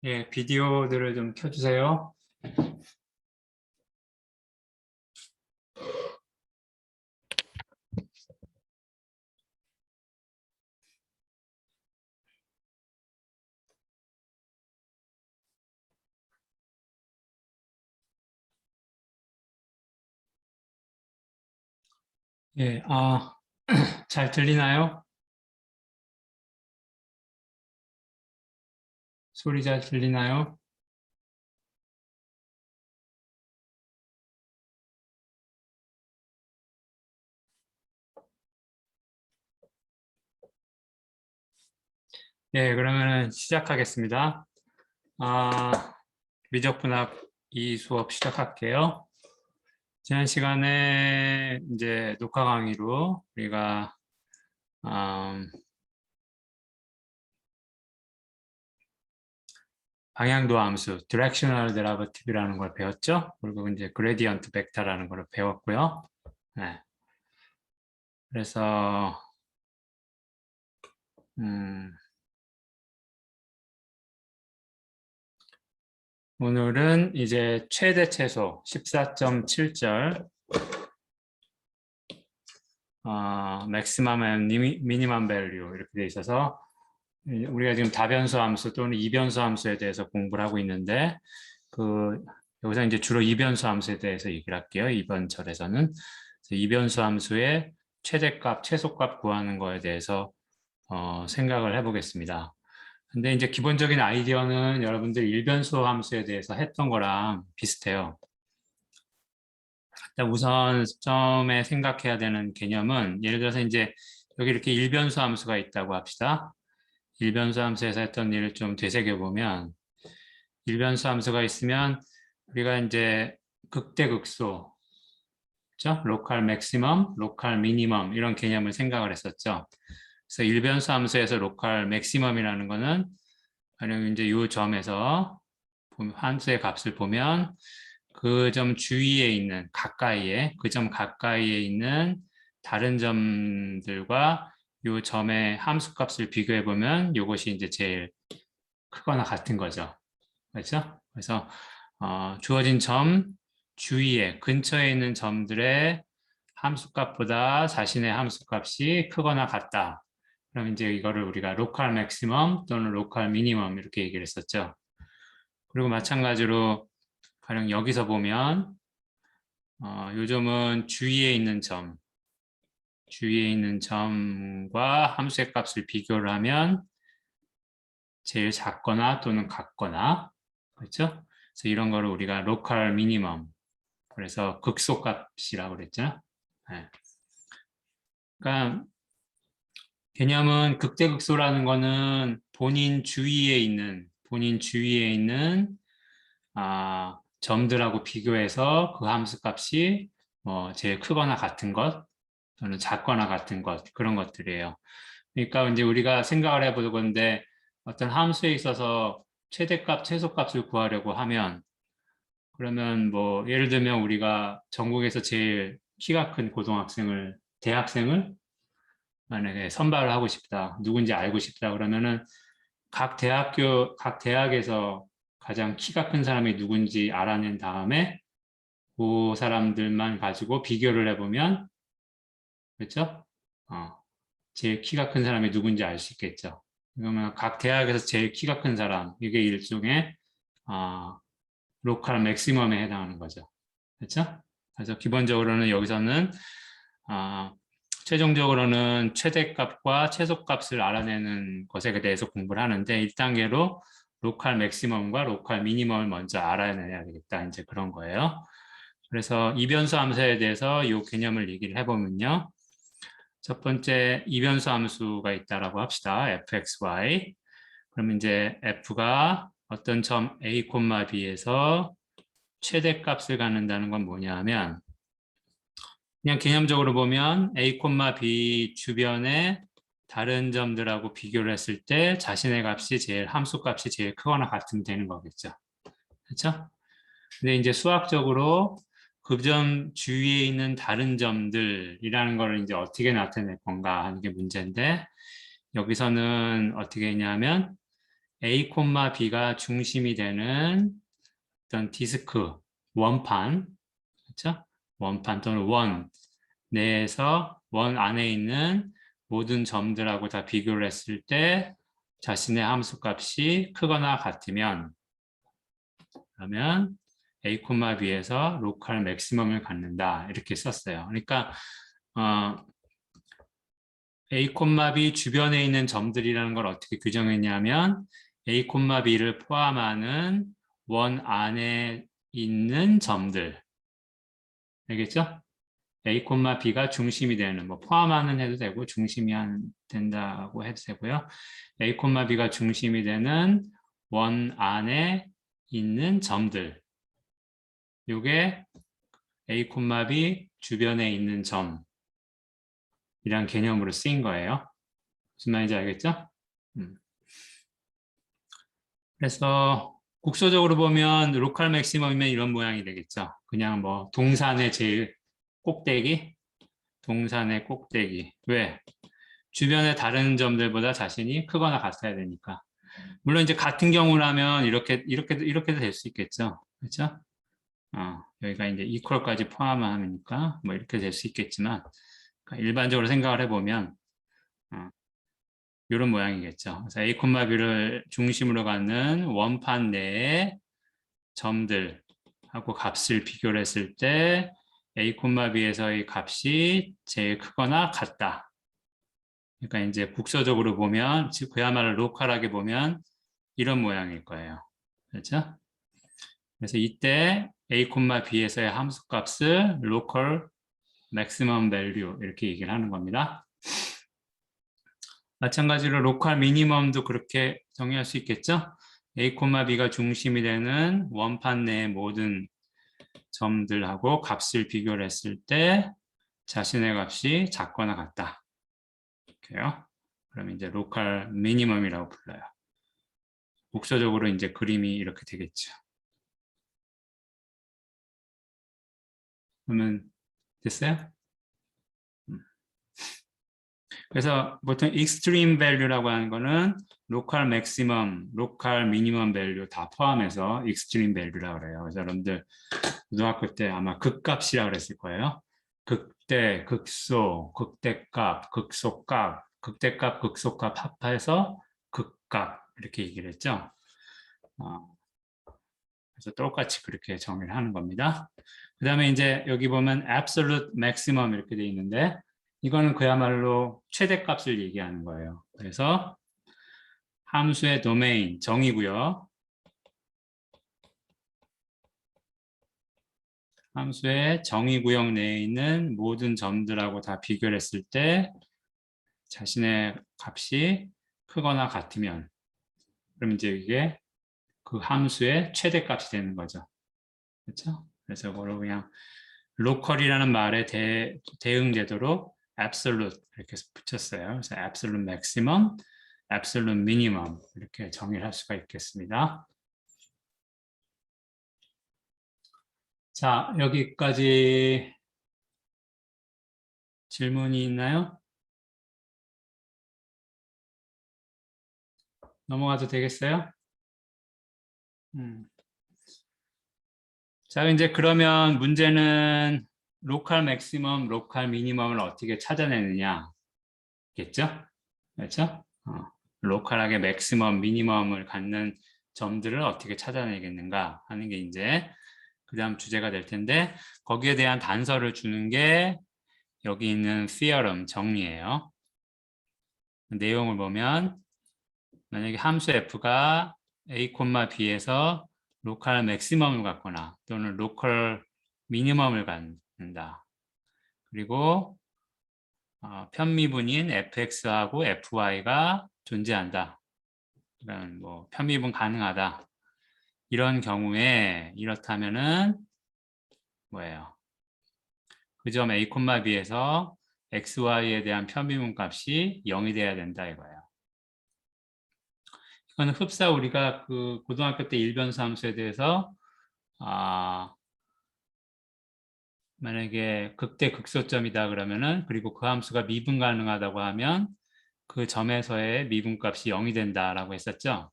예, 비디오들을 좀 켜주세요. 예, 잘 들리나요? 소리 잘 들리나요? 예, 그러면 시작하겠습니다. 아, 미적분학 이 수업 시작할게요. 지난 시간에 이제 녹화 강의로 우리가 음, 방향도 함수, directional derivative라는 걸 배웠죠? 그리고 이제 gradient vector라는 걸 배웠고요. 네, 그래서 음, 오늘은 이제 최대 최소 14.7절 maximum and minimum value 이렇게 돼 있어서 우리가 지금 다변수 함수 또는 이변수 함수에 대해서 공부를 하고 있는데 여기서 이제 주로 이변수 함수에 대해서 얘기를 할게요. 이번 절에서는 이변수 함수의 최대값, 최소값 구하는 거에 대해서 생각을 해보겠습니다. 근데 이제 기본적인 아이디어는 여러분들 일변수 함수에 대해서 했던 거랑 비슷해요. 우선 처음에 생각해야 되는 개념은 예를 들어서 이제 여기 이렇게 일변수 함수가 있다고 합시다. 일변수 함수에서 했던 일을 좀 되새겨 보면 일변수 함수가 있으면 우리가 이제 극대극소, 그렇죠? 로컬 맥시멈, 로컬 미니멈 이런 개념을 생각을 했었죠. 그래서 일변수 함수에서 로컬 맥시멈이라는 거는 가령 이제 이 점에서 함수의 값을 보면 그 점 주위에 있는 가까이에 그 점 가까이에 있는 다른 점들과 이 점의 함수 값을 비교해 보면 이것이 이제 제일 크거나 같은 거죠. 그렇죠? 그래서 주어진 점 주위에 근처에 있는 점들의 함수값보다 자신의 함수값이 크거나 같다. 그럼 이제 이거를 우리가 로컬 맥시멈 또는 로컬 미니멈 이렇게 얘기를 했었죠. 그리고 마찬가지로 가령 여기서 보면 요점은 주위에 있는 점과 함수의 값을 비교를 하면 제일 작거나 또는 같거나 그렇죠? 그래서 이런 거를 우리가 로컬 미니멈 그래서 극소값이라고 그랬죠. 네. 그러니까 개념은 극대극소라는 거는 본인 주위에 있는 점들하고 비교해서 그 함수 값이 제일 크거나 같은 것 또는 작거나 같은 것 그런 것들이에요. 그러니까 이제 우리가 생각을 해볼 건데 어떤 함수에 있어서 최대값, 최소값을 구하려고 하면 그러면 뭐 예를 들면 우리가 전국에서 제일 키가 큰 대학생을 만약에 선발을 하고 싶다, 누군지 알고 싶다 그러면은 각 대학에서 가장 키가 큰 사람이 누군지 알아낸 다음에 그 사람들만 가지고 비교를 해보면 그렇죠? 어, 제일 키가 큰 사람이 누군지 알 수 있겠죠. 그러면 각 대학에서 제일 키가 큰 사람 이게 일종의 어, 로컬 맥시멈에 해당하는 거죠. 그렇죠? 그래서 기본적으로는 여기서는 아, 최종적으로는 최대값과 최소값을 알아내는 것에 대해서 공부를 하는데 1단계로 로컬 맥시멈과 로컬 미니멈을 먼저 알아내야 되겠다. 이제 그런 거예요. 그래서 이변수 함수에 대해서 이 개념을 얘기를 해보면요. 첫 번째 이변수 함수가 있다라고 합시다. fxy. 그러면 이제 f가 어떤 점 a, b에서 최대값을 갖는다는 건 뭐냐 하면 그냥 개념적으로 보면 A, B 주변의 다른 점들하고 비교를 했을 때 자신의 값이 함수 값이 제일 크거나 같으면 되는 거겠죠. 그렇죠? 근데 이제 수학적으로 그 점 주위에 있는 다른 점들이라는 거를 이제 어떻게 나타낼 건가 하는 게 문제인데 여기서는 어떻게 했냐면 A, B가 중심이 되는 어떤 디스크, 원판, 그렇죠? 원판 또는 원 내에서 원 안에 있는 모든 점들하고 다 비교를 했을 때 자신의 함수 값이 크거나 같으면 그러면 A, B에서 로컬 맥시멈을 갖는다 이렇게 썼어요. 그러니까 A, B 주변에 있는 점들이라는 걸 어떻게 규정했냐면 A, B를 포함하는 원 안에 있는 점들 알겠죠? A, B가 중심이 되는 뭐 포함하는 해도 되고 중심이 된다고 해도 되고요. A, B가 중심이 되는 원 안에 있는 점들 요게 A, B 주변에 있는 점이란 개념으로 쓰인 거예요. 무슨 말인지 알겠죠? 그래서 국소적으로 보면 로컬 맥시멈이면 이런 모양이 되겠죠. 그냥 뭐 동산의 제일 꼭대기, 동산의 꼭대기. 왜? 주변의 다른 점들보다 자신이 크거나 같아야 되니까. 물론 이제 같은 경우라면 이렇게도 될 수 있겠죠. 그렇죠? 여기가 이제 equal까지 포함하니까 뭐 이렇게 될 수 있겠지만 그러니까 일반적으로 생각을 해보면 이런 모양이겠죠. 그래서 A, B를 중심으로 갖는 원판 내의 점들하고 값을 비교를 했을 때 A, B에서의 값이 제일 크거나 같다. 그러니까 이제 국서적으로 보면 그야말로 로컬하게 보면 이런 모양일 거예요. 그렇죠? 그래서 이때 A, B에서의 함수 값을 local maximum value 이렇게 얘기를 하는 겁니다. 마찬가지로 로컬 미니멈도 그렇게 정의할 수 있겠죠? A, B가 중심이 되는 원판 내의 모든 점들하고 값을 비교를 했을 때 자신의 값이 작거나 같다. 이렇게요. 그럼 이제 로컬 미니멈이라고 불러요. 복서적으로 이제 그림이 이렇게 되겠죠. 그러면 됐어요? 그래서 보통 extreme value라고 하는 거는 local maximum, local minimum value 다 포함해서 extreme value라고 그래요. 그래서 여러분들 고등학교 때 아마 극값이라고 그랬을 거예요. 극대, 극소, 극대값, 극소값, 극대값, 극소값 합해서 극값 이렇게 얘기를 했죠. 그래서 똑같이 그렇게 정의를 하는 겁니다. 그 다음에 이제 여기 보면 absolute maximum 이렇게 돼 있는데 이거는 그야말로 최대값을 얘기하는 거예요. 그래서 함수의 도메인 정의고요. 함수의 정의 구역 내에 있는 모든 점들하고 다 비교를 했을 때 자신의 값이 크거나 같으면 그럼 이제 이게 그 함수의 최대값이 되는 거죠. 그렇죠? 그래서 그걸 그냥 로컬이라는 말에 대응되도록 absolute 이렇게 붙였어요. 그래서 absolute maximum, absolute minimum 이렇게 정의를 할 수가 있겠습니다. 자, 여기까지 질문이 있나요? 넘어가도 되겠어요? 자, 이제 그러면 문제는 로컬 맥시멈, 로컬 미니멈을 어떻게 찾아내느냐 겠죠? 그렇죠? 로컬하게 맥시멈, 미니멈을 갖는 점들을 어떻게 찾아내겠는가 하는 게 이제 그 다음 주제가 될 텐데 거기에 대한 단서를 주는 게 여기 있는 theorem 정리예요. 내용을 보면 만약에 함수 f가 a, b에서 로컬 맥시멈을 갖거나 또는 로컬 미니멈을 갖는다. 그리고 편미분인 fx하고 fy가 존재한다. 그런 뭐 편미분 가능하다. 이런 경우에 이렇다면은 뭐예요? 그 점 a, b에서 x, y에 대한 편미분 값이 0이 돼야 된다 이거예요. 이거는 흡사 우리가 그 고등학교 때 일변수 함수에 대해서 만약에 극대 극소점이다 그러면은 그리고 그 함수가 미분 가능하다고 하면 그 점에서의 미분값이 0이 된다라고 했었죠.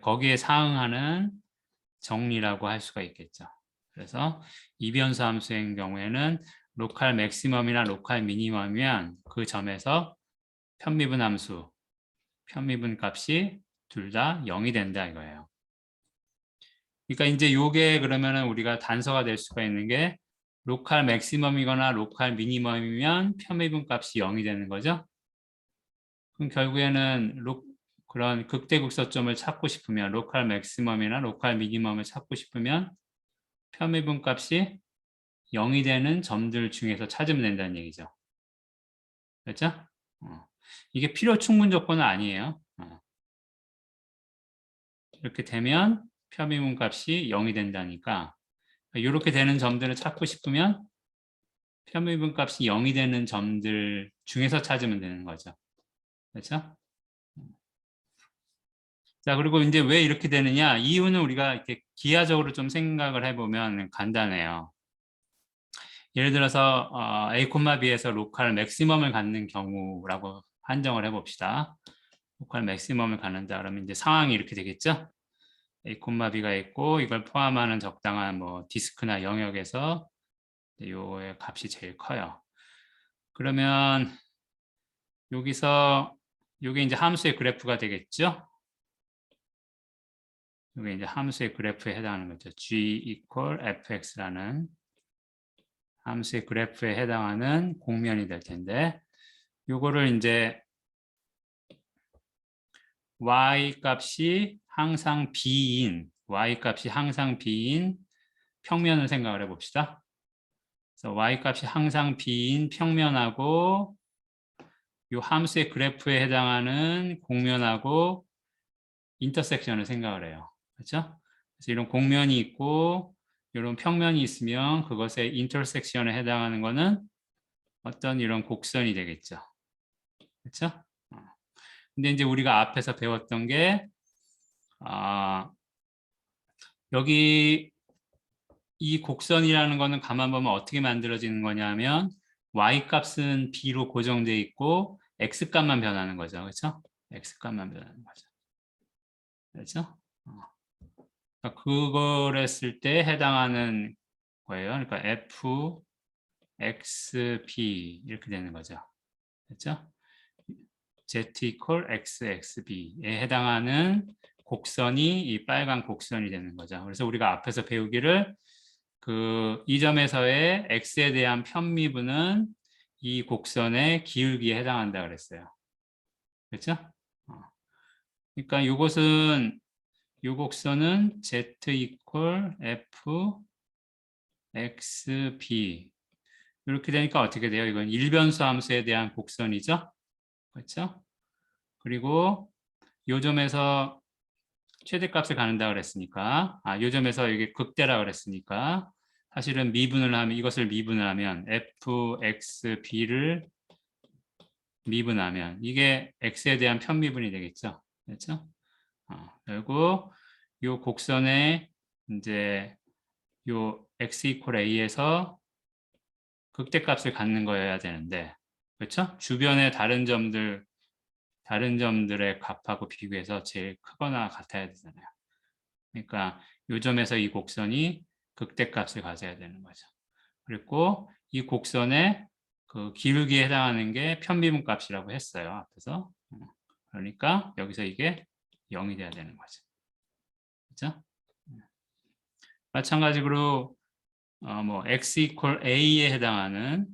거기에 상응하는 정리라고 할 수가 있겠죠. 그래서 이변수 함수의 경우에는 로컬 맥시멈이나 로컬 미니멈이면 그 점에서 편미분 함수, 편미분 값이 둘 다 0이 된다 이거예요. 그러니까 이제 요게 그러면은 우리가 단서가 될 수가 있는 게 로컬 맥시멈이거나 로컬 미니멈이면 편미분 값이 0이 되는 거죠. 그럼 결국에는 그런 극대극소점을 찾고 싶으면 로컬 맥시멈이나 로컬 미니멈을 찾고 싶으면 편미분 값이 0이 되는 점들 중에서 찾으면 된다는 얘기죠. 그렇죠? 이게 필요 충분 조건은 아니에요. 이렇게 되면 편미분 값이 0이 된다니까 이렇게 되는 점들을 찾고 싶으면 편미분 값이 0이 되는 점들 중에서 찾으면 되는 거죠. 그렇죠? 자, 그리고 이제 왜 이렇게 되느냐? 이유는 우리가 이렇게 기하적으로 좀 생각을 해보면 간단해요. 예를 들어서 A, B에서 로컬 맥시멈을 갖는 경우라고 한정을 해봅시다. 로컬 맥시멈을 갖는다 그러면 이제 상황이 이렇게 되겠죠? A, B가 있고 이걸 포함하는 적당한 뭐 디스크나 영역에서 요의 값이 제일 커요. 그러면 여기서 요게 이제 함수의 그래프가 되겠죠? 요게 이제 함수의 그래프에 해당하는 거죠. G equal fx라는 함수의 그래프에 해당하는 공면이 될 텐데 요거를 이제 y 값이 항상 b인 평면을 생각을 해봅시다. 그래서 y 값이 항상 b인 평면하고 요 함수의 그래프에 해당하는 공면하고 인터섹션을 생각을 해요. 그렇죠? 그래서 이런 공면이 있고 이런 평면이 있으면 그것의 인터섹션에 해당하는 거는 어떤 이런 곡선이 되겠죠. 그렇죠? 근데 이제 우리가 앞에서 배웠던 게 여기 이 곡선이라는 거는 가만 보면 어떻게 만들어지는 거냐면 y 값은 b로 고정돼 있고 x 값만 변하는 거죠. 그렇죠? x 값만 변하는 거죠. 그렇죠? 그러니까 그걸 했을 때 해당하는 거예요. 그러니까 f, x, b 이렇게 되는 거죠. 그렇죠? z equal x, x, b에 해당하는 곡선이 이 빨간 곡선이 되는 거죠. 그래서 우리가 앞에서 배우기를 이 점에서의 x에 대한 편미분은 이 곡선의 기울기에 해당한다 그랬어요. 그렇죠? 그러니까 이 곡선은 z equal f x b 이렇게 되니까 어떻게 돼요? 이건 일변수 함수에 대한 곡선이죠. 그렇죠? 그리고 요 점에서 최대값을 갖는다 그랬으니까 요 점에서 이게 극대라 그랬으니까 사실은 미분을 하면 이것을 미분을 하면 fxb를 미분하면 이게 x에 대한 편미분이 되겠죠. 그렇죠? 그리고 요 곡선에 이제 요 x equal a에서 극대값을 갖는 거여야 되는데 그렇죠? 주변의 다른 점들의 값하고 비교해서 제일 크거나 같아야 되잖아요. 그러니까 요 점에서 이 곡선이 극대값을 가져야 되는 거죠. 그리고 이 곡선의 그 기울기에 해당하는 게 편미분 값이라고 했어요. 앞에서. 그러니까 여기서 이게 0이 돼야 되는 거죠. 그렇죠? 마찬가지로 뭐 x equal a에 해당하는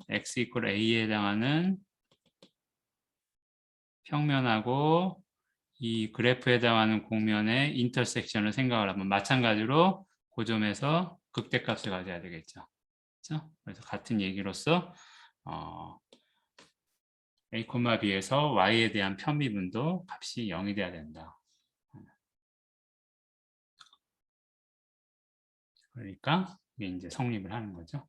평면하고 이 그래프에 해당하는 공면의 인터섹션을 생각을 하면 마찬가지로 그 점에서 극대값을 가져야 되겠죠. 그렇죠? 그래서 같은 얘기로서 A, B에서 Y에 대한 편미분도 값이 0이 돼야 된다. 그러니까 이게 이제 성립을 하는 거죠.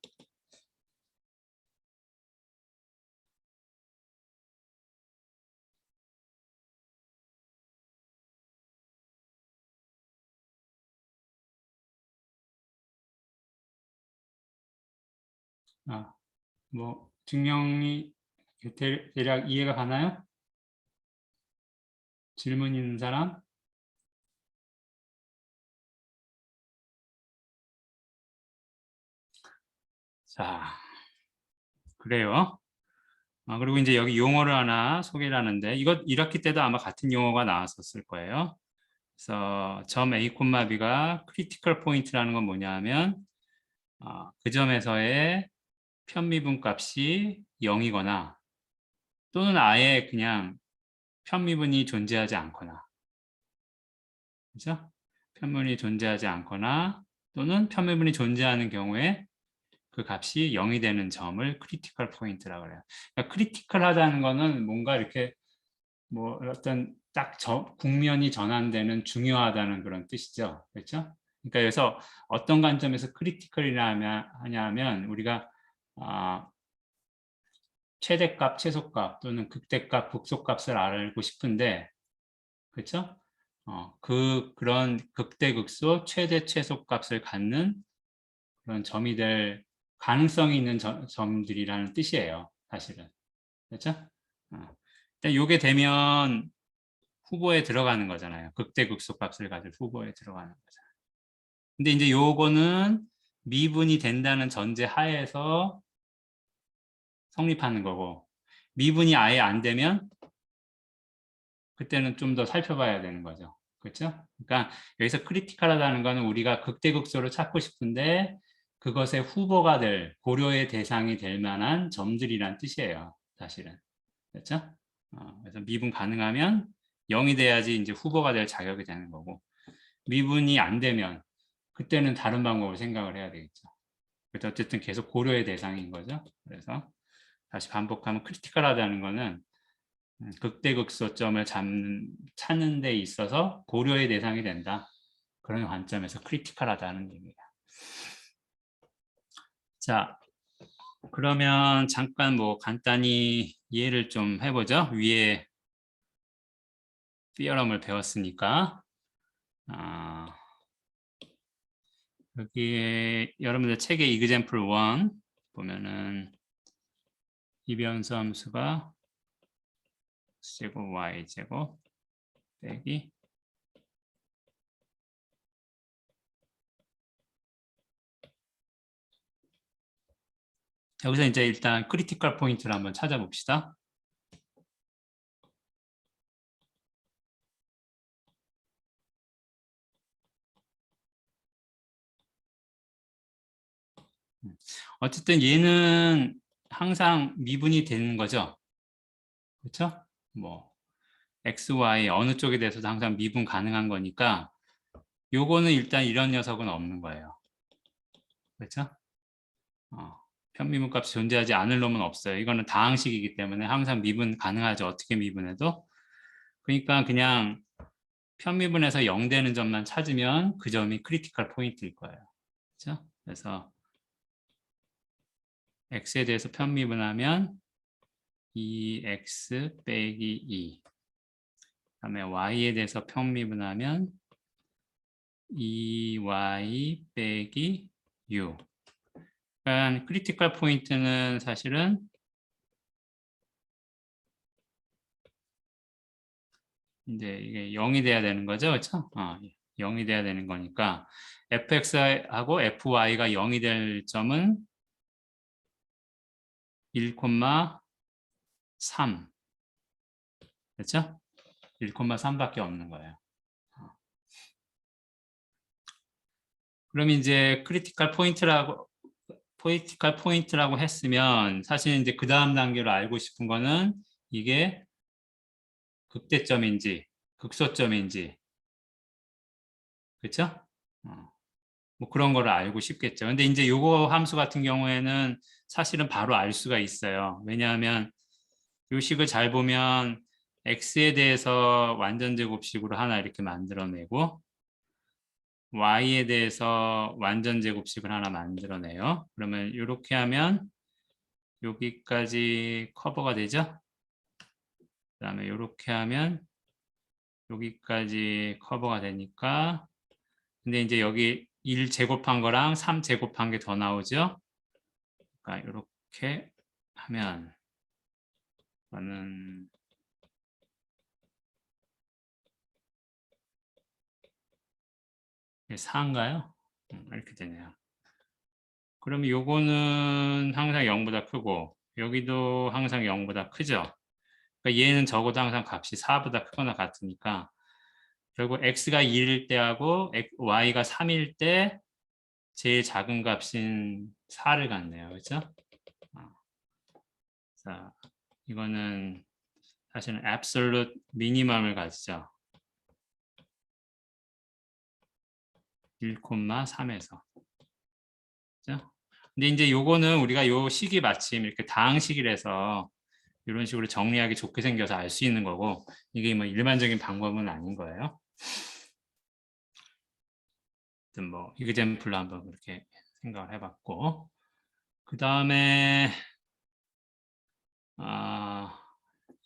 뭐 증명이 대략 이해가 가나요? 질문 있는 사람? 자, 그래요. 그리고 이제 여기 용어를 하나 소개를 하는데, 이것 1학기 때도 아마 같은 용어가 나왔었을 거예요. 그래서 점 A, B가 크리티컬 포인트라는 건 뭐냐 하면, 그 점에서의 편미분 값이 0이거나 또는 아예 그냥 편미분이 존재하지 않거나, 그죠? 편미분이 존재하지 않거나 또는 편미분이 존재하는 경우에 그 값이 0이 되는 점을 크리티컬 포인트라고 그래요. 그러니까 크리티컬하다는 거는 뭔가 이렇게 뭐 어떤 딱 국면이 전환되는 중요하다는 그런 뜻이죠. 그렇죠? 그러니까 여기서 어떤 관점에서 크리티컬이라 하냐면 우리가 최대값, 최소값 또는 극대값, 극소값을 알고 싶은데, 그렇죠? 그런 극대, 극소, 최대, 최소값을 갖는 그런 점이 될 가능성이 있는 점들이라는 뜻이에요. 사실은. 그렇죠? 일단 요게 되면 후보에 들어가는 거잖아요. 극대, 극소 값을 가질 후보에 들어가는 거잖아요. 근데 이제 요거는 미분이 된다는 전제 하에서 성립하는 거고, 미분이 아예 안 되면 그때는 좀 더 살펴봐야 되는 거죠. 그렇죠? 그러니까 여기서 크리티컬하다는 거는 우리가 극대극소를 찾고 싶은데 그것의 후보가 될, 고려의 대상이 될 만한 점들이란 뜻이에요. 사실은. 그렇죠? 그래서 미분 가능하면 0이 돼야지 이제 후보가 될 자격이 되는 거고, 미분이 안 되면 그때는 다른 방법을 생각을 해야 되겠죠. 그래서 어쨌든 계속 고려의 대상인 거죠. 그래서 다시 반복하면 크리티컬하다는 거는 극대극소점을 찾는 데 있어서 고려의 대상이 된다. 그런 관점에서 크리티컬하다는 얘기예요. 자, 그러면 잠깐 뭐 간단히 이해를 좀 해보죠. 위에 theorem을 배웠으니까. 여기에 여러분들 책의 example 1 보면은 이변수 함수가 x제곱 y제곱 빼기 여기서 이제 일단 크리티컬 포인트를 한번 찾아봅시다. 어쨌든 얘는 항상 미분이 되는 거죠. 그렇죠? 뭐 x, y 어느 쪽에 대해서도 항상 미분 가능한 거니까 요거는 일단 이런 녀석은 없는 거예요. 그렇죠? 편미분 값이 존재하지 않을 놈은 없어요. 이거는 다항식이기 때문에 항상 미분 가능하죠. 어떻게 미분해도. 그러니까 그냥 편미분에서 0 되는 점만 찾으면 그 점이 크리티컬 포인트일 거예요. 그렇죠? 그래서 x에 대해서 편미분하면 2x 빼기 2 그다음에 y에 대해서 편미분하면 2y 빼기 6 그러니까 크리티컬 포인트는 사실은 이제 이게 0이 돼야 되는 거죠. 그렇죠? 0이 돼야 되는 거니까 fx하고 fy가 0이 될 점은 1,3 그렇죠? 1,3밖에 없는 거예요. 그럼 이제 크리티컬 포인트라고 했으면 사실 이제 그 다음 단계로 알고 싶은 거는 이게 극대점인지 극소점인지 그렇죠? 뭐 그런 거를 알고 싶겠죠. 근데 이제 요거 함수 같은 경우에는 사실은 바로 알 수가 있어요. 왜냐하면 요 식을 잘 보면 x에 대해서 완전 제곱식으로 하나 이렇게 만들어내고 y에 대해서 완전 제곱식을 하나 만들어내요. 그러면 이렇게 하면 여기까지 커버가 되죠. 그 다음에 이렇게 하면 여기까지 커버가 되니까 근데 이제 여기 1 제곱한 거랑 3 제곱한 게 더 나오죠. 그러니까 이렇게 하면 저는 4인가요? 이렇게 되네요. 그러면 요거는 항상 0보다 크고 여기도 항상 0보다 크죠. 그러니까 얘는 적어도 항상 값이 4보다 크거나 같으니까 결국 x가 1일 때하고 y가 3일 때 제일 작은 값인 4를 갖네요. 그렇죠? 자, 이거는 사실은 absolute minimum을 가지죠. 1,3에서. 그죠? 근데 이제 요거는 우리가 요 식이 마침 이렇게 다항식이라서 이런 식으로 정리하기 좋게 생겨서 알 수 있는 거고 이게 뭐 일반적인 방법은 아닌 거예요. 뭐 이그젠플로 한번 그렇게 생각을 해봤고 그 다음에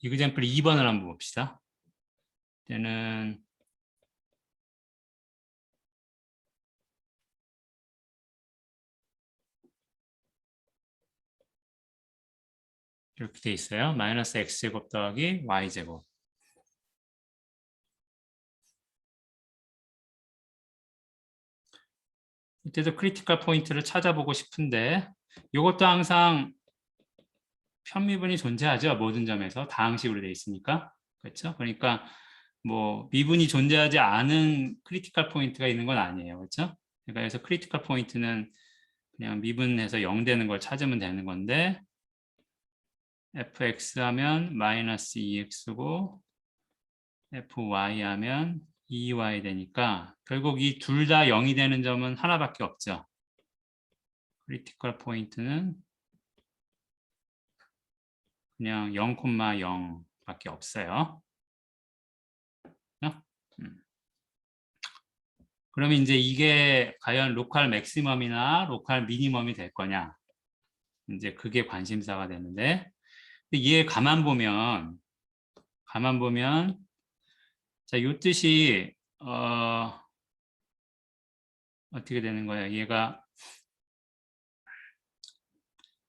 이그젠플 2번을 한번 봅시다. 때는 이렇게 돼 있어요. 마이너스 x제곱 더하기 y제곱. 이때도 크리티컬 포인트를 찾아보고 싶은데 이것도 항상 편미분이 존재하죠. 모든 점에서 다항식으로 되어 있으니까. 그렇죠? 그러니까 뭐 미분이 존재하지 않은 크리티컬 포인트가 있는 건 아니에요. 그렇죠? 그러니까 그래서 크리티컬 포인트는 그냥 미분해서 0 되는 걸 찾으면 되는 건데 fx 하면 마이너스 2x고 fy 하면 2y 되니까 결국 이 둘 다 0이 되는 점은 하나밖에 없죠. 크리티컬 포인트는 그냥 0,0밖에 없어요. 그러면 이제 이게 과연 로컬 맥시멈이나 로컬 미니멈이 될 거냐? 이제 그게 관심사가 되는데 얘 가만 보면 자, 요 뜻이 어떻게 되는 거예요? 얘가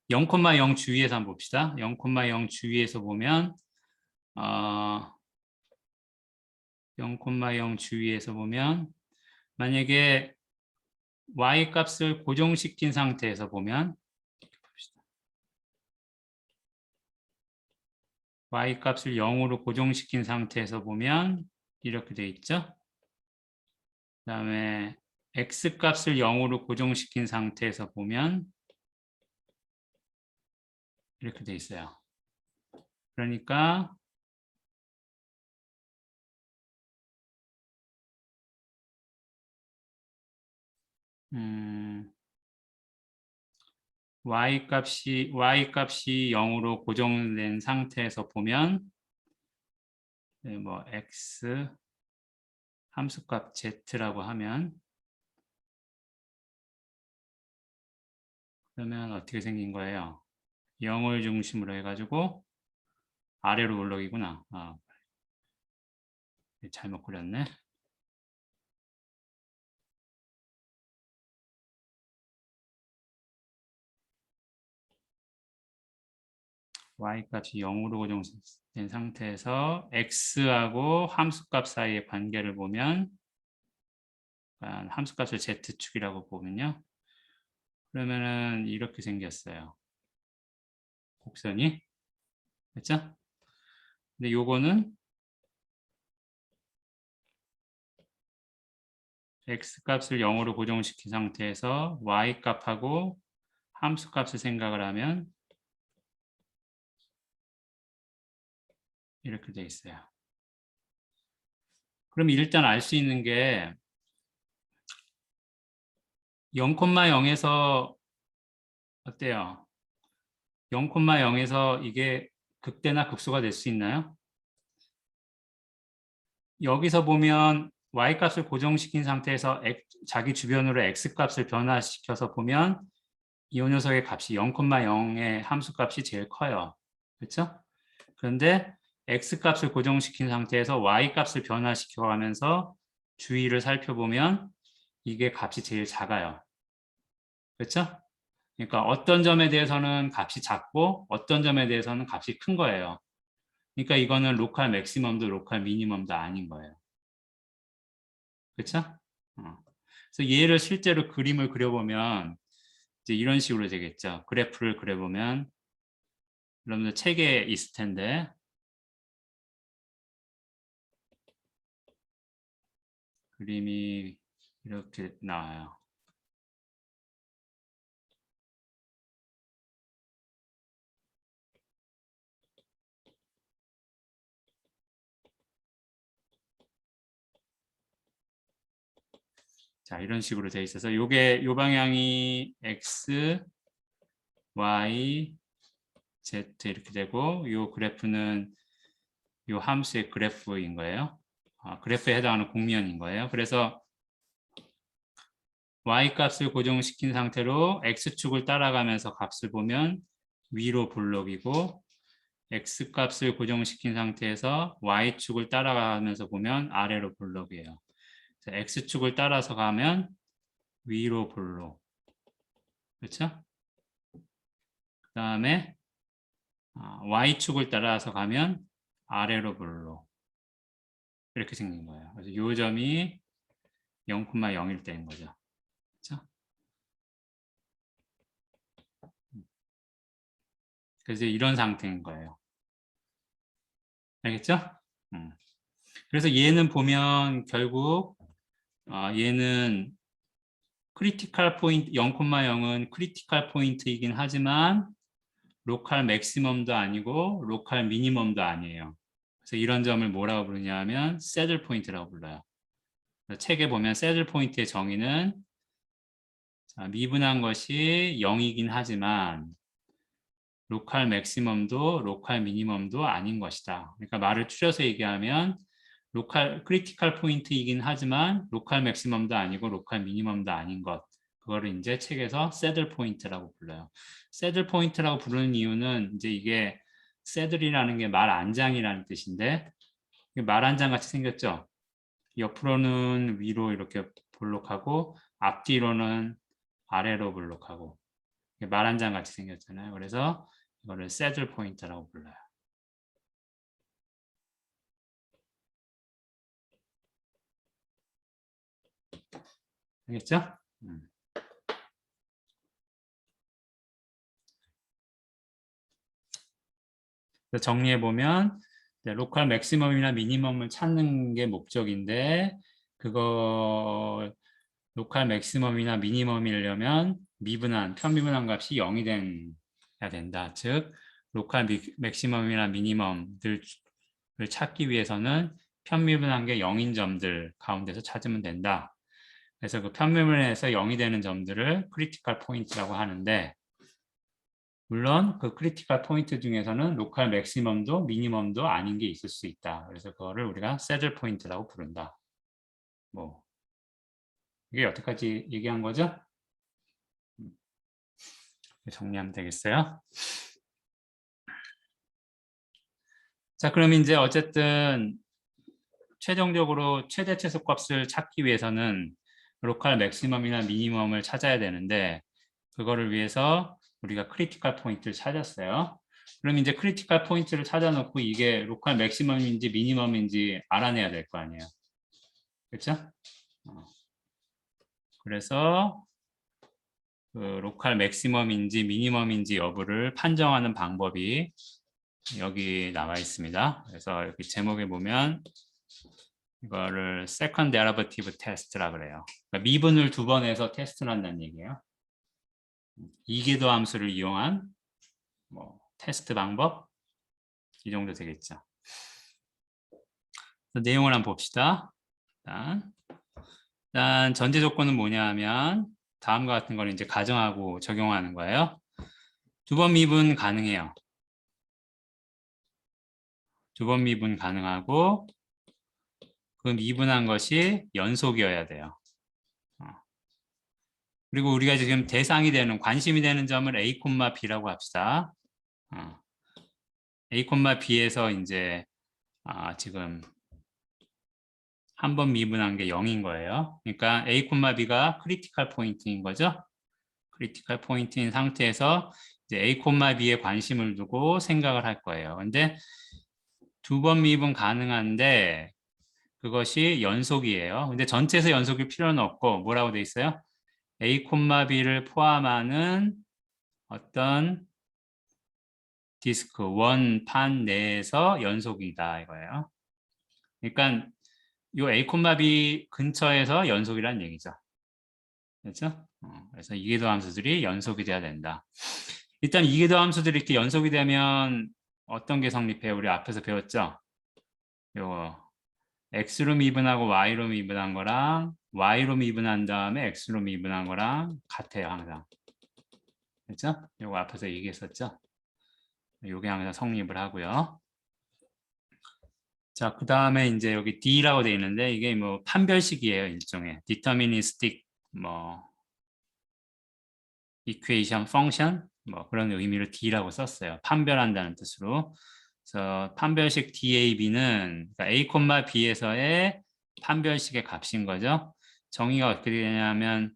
0,0 주위에서 한번 봅시다. 0,0 주위에서 보면 0,0 주위에서 보면 만약에 y 값을 고정시킨 상태에서 보면 y 값을 0으로 고정시킨 상태에서 보면 이렇게 돼 있죠. 그 다음에 x 값을 0으로 고정시킨 상태에서 보면 이렇게 돼 있어요. 그러니까 y 값이 0으로 고정된 상태에서 보면 뭐 x 함수값 z라고 하면 그러면 어떻게 생긴 거예요? 0을 중심으로 해가지고 아래로 올라오기구나. 잘못 그렸네. y값이 0으로 고정된 상태에서 x하고 함수값 사이의 관계를 보면 함수값을 z축이라고 보면요. 그러면은 이렇게 생겼어요. 곡선이. 그렇죠? 근데 요거는 x값을 0으로 고정시킨 상태에서 y값하고 함수값을 생각을 하면 이렇게 돼 있어요. 그럼 일단 알 수 있는 게 0,0에서 어때요? 0,0에서 이게 극대나 극소가 될 수 있나요? 여기서 보면 y값을 고정시킨 상태에서 자기 주변으로 x값을 변화시켜서 보면 이 녀석의 값이 0,0의 함수값이 제일 커요. 그렇죠? 그런데 x값을 고정시킨 상태에서 y값을 변화시켜가면서 주위를 살펴보면 이게 값이 제일 작아요. 그렇죠? 그러니까 어떤 점에 대해서는 값이 작고 어떤 점에 대해서는 값이 큰 거예요. 그러니까 이거는 로컬 맥시멈도 로컬 미니멈도 아닌 거예요. 그렇죠? 그래서 얘를 실제로 그림을 그려보면 이제 이런 식으로 되겠죠. 그래프를 그려보면 여러분들 책에 있을 텐데 그림이 이렇게 나와요. 자, 이런 식으로 돼 있어서 요게 요 방향이 x, y, z 이렇게 되고 요 그래프는 요 함수의 그래프인 거예요. 그래프에 해당하는 공면인 거예요. 그래서 y 값을 고정시킨 상태로 x축을 따라가면서 값을 보면 위로 볼록이고 x값을 고정시킨 상태에서 y축을 따라가면서 보면 아래로 볼록이에요. x축을 따라서 가면 위로 볼록. 그렇죠? 그 다음에 y축을 따라서 가면 아래로 볼록. 이렇게 생긴 거예요. 그래서 이 점이 0,0일 때인 거죠. 그렇죠? 그래서 이런 상태인 거예요. 알겠죠? 그래서 얘는 보면 결국 얘는 크리티컬 포인트 0,0은 크리티컬 포인트이긴 하지만 로컬 맥시멈도 아니고 로컬 미니멈도 아니에요. 그래서 이런 점을 뭐라고 부르냐면 새들 포인트라고 불러요. 책에 보면 새들 포인트의 정의는 미분한 것이 0이긴 하지만 로컬 맥시멈도 로컬 미니멈도 아닌 것이다. 그러니까 말을 줄여서 얘기하면 로컬 크리티컬 포인트이긴 하지만 로컬 맥시멈도 아니고 로컬 미니멈도 아닌 것. 그거를 이제 책에서 새들 포인트라고 불러요. 새들 포인트라고 부르는 이유는 이제 이게 새들이라는 게 말 안장이라는 뜻인데 말 안장 같이 생겼죠. 옆으로는 위로 이렇게 볼록하고 앞뒤로는 아래로 볼록하고 말 안장 같이 생겼잖아요. 그래서 이거를 새들 포인트라고 불러요. 알겠죠? 정리해 보면 로컬 맥시멈이나 미니멈을 찾는 게 목적인데 그거 로컬 맥시멈이나 미니멈이려면 미분한 편미분한 값이 0이 돼야 된다. 즉 로컬 맥시멈이나 미니멈들을 찾기 위해서는 편미분한 게 0인 점들 가운데서 찾으면 된다. 그래서 그 편미분에서 0이 되는 점들을 크리티컬 포인트라고 하는데 물론 그 크리티컬 포인트 중에서는 로컬 맥시멈도 미니멈도 아닌 게 있을 수 있다. 그래서 그거를 우리가 새들 포인트라고 부른다. 뭐 이게 여태까지 얘기한 거죠? 정리하면 되겠어요. 자, 그럼 이제 어쨌든 최종적으로 최대 최소값을 찾기 위해서는 로컬 맥시멈이나 미니멈을 찾아야 되는데 그거를 위해서 우리가 크리티컬 포인트를 찾았어요. 그럼 이제 크리티컬 포인트를 찾아놓고 이게 로컬 맥시멈인지 미니멈인지 알아내야 될 거 아니에요. 그렇죠? 그래서 그 로컬 맥시멈인지 미니멈인지 여부를 판정하는 방법이 여기 나와 있습니다. 그래서 여기 제목에 보면 이거를 second derivative test라 그래요. 그러니까 미분을 두 번 해서 테스트를 한다는 얘기예요. 이계도 함수를 이용한 뭐 테스트 방법 이 정도 되겠죠. 내용을 한번 봅시다. 일단 전제 조건은 뭐냐 하면 다음과 같은 걸 이제 가정하고 적용하는 거예요. 두 번 미분 가능해요. 두 번 미분 가능하고 그 미분한 것이 연속이어야 돼요. 그리고 우리가 지금 대상이 되는 관심이 되는 점을 A, B라고 합시다. A, B에서 이제 지금 한 번 미분한 게 0인 거예요. 그러니까 A, B가 크리티컬 포인트인 거죠. 크리티컬 포인트인 상태에서 이제 A, B에 관심을 두고 생각을 할 거예요. 근데 두 번 미분 가능한데 그것이 연속이에요. 근데 전체에서 연속일 필요는 없고 뭐라고 돼 있어요? a, b를 포함하는 어떤 디스크 원판 내에서 연속이다 이거예요. 그러니까 요 a, b 근처에서 연속이라는 얘기죠. 그렇죠? 그래서 이계도 함수들이 연속이 돼야 된다. 일단 이계도 함수들이 이렇게 연속이 되면 어떤 게 성립해요? 우리 앞에서 배웠죠? 요거 x로 미분하고 y로 미분한 거랑 y로 미분한 다음에 x로 미분한 거랑 같아요 항상. 그렇죠? 요거 앞에서 얘기했었죠? 요게 항상 성립을 하고요. 자, 그 다음에 이제 여기 D라고 되어 있는데 이게 뭐 판별식이에요 일종의 deterministic 뭐 equation function 뭐 그런 의미로 D라고 썼어요. 판별한다는 뜻으로. 그래서 판별식 DAB는 그러니까 A, B에서의 판별식의 값인 거죠. 정의가 어떻게 되냐면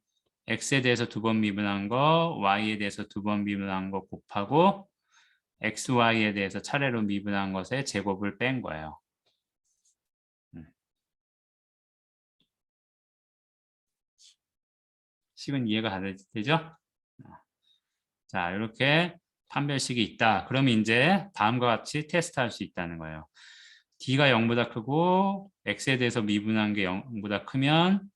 X에 대해서 두 번 미분한 거, Y에 대해서 두 번 미분한 거 곱하고 X, Y에 대해서 차례로 미분한 것의 제곱을 뺀 거예요. 식은 이해가 다 되죠? 자, 이렇게 판별식이 있다. 그럼 이제 다음과 같이 테스트할 수 있다는 거예요. D가 0보다 크고 X에 대해서 미분한 게 0보다 크면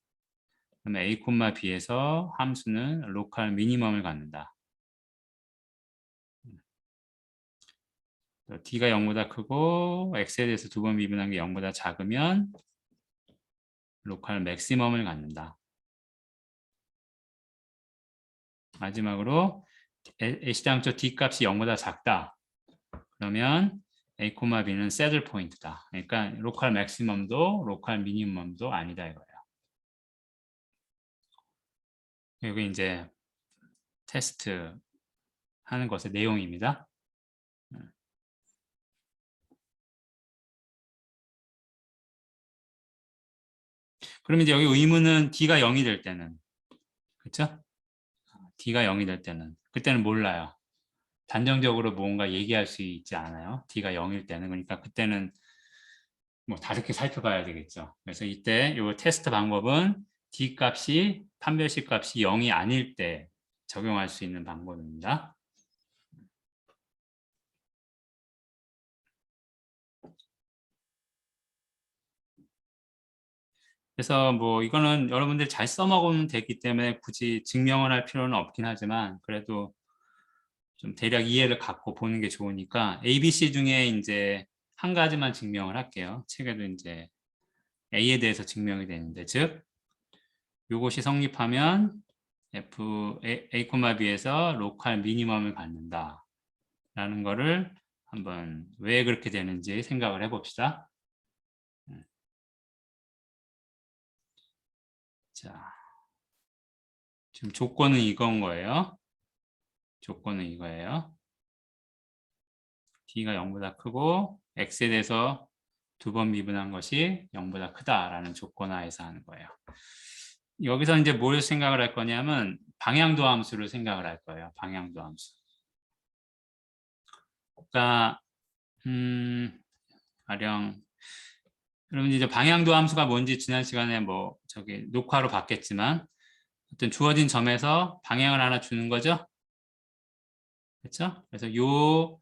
그러면 A, B에서 함수는 로컬 미니멈을 갖는다. D가 0보다 크고 X에 대해서 두 번 미분한 게 0보다 작으면 로컬 맥시멈을 갖는다. 마지막으로 A시장조 D 값이 0보다 작다. 그러면 A, B는 새들 포인트다. 그러니까 로컬 맥시멈도 로컬 미니멈도 아니다 이거예요. 여기 이제 테스트 하는 것의 내용입니다. 그럼 이제 여기 의문은 D가 0이 될 때는 그렇죠? D가 0이 될 때는 그때는 몰라요. 단정적으로 뭔가 얘기할 수 있지 않아요. D가 0일 때는 그러니까 그때는 뭐 다르게 살펴봐야 되겠죠. 그래서 이때 이 테스트 방법은 D 값이 판별식 값이 0이 아닐 때 적용할 수 있는 방법입니다. 그래서 뭐 이거는 여러분들이 잘 써먹으면 되기 때문에 굳이 증명을 할 필요는 없긴 하지만 그래도 좀 대략 이해를 갖고 보는 게 좋으니까 ABC 중에 이제 한 가지만 증명을 할게요. 책에도 이제 A에 대해서 증명이 되는데 즉 이것이 성립하면 A, B에서 로컬 미니멈을 갖는다 라는 거를 한번 왜 그렇게 되는지 생각을 해봅시다. 자, 지금 조건은 이건 거예요. 조건은 이거예요. D가 0보다 크고 X에 대해서 두 번 미분한 것이 0보다 크다라는 조건 하에서 하는 거예요. 여기서 이제 뭘 생각을 할 거냐면 방향도 함수를 생각을 할 거예요. 방향도 함수. 그러니까 가령 그러면 이제 방향도 함수가 뭔지 지난 시간에 뭐 저기 녹화로 봤겠지만 어떤 주어진 점에서 방향을 하나 주는 거죠. 그렇죠? 그래서 요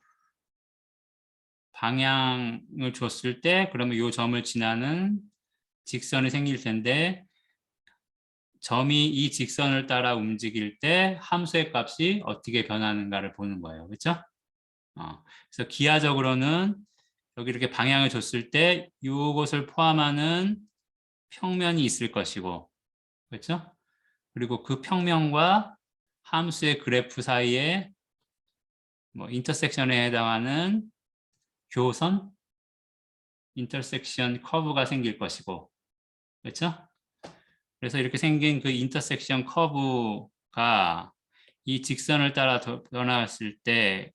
방향을 줬을 때 그러면 요 점을 지나는 직선이 생길 텐데 점이 이 직선을 따라 움직일 때 함수의 값이 어떻게 변하는가를 보는 거예요. 그렇죠? 그래서 기하적으로는 여기 이렇게 방향을 줬을 때 이것을 포함하는 평면이 있을 것이고 그렇죠? 그리고 그 평면과 함수의 그래프 사이에 뭐 인터섹션에 해당하는 교선, 인터섹션 커브가 생길 것이고 그렇죠? 그래서 이렇게 생긴 그 인터섹션 커브가 이 직선을 따라 변화했을 때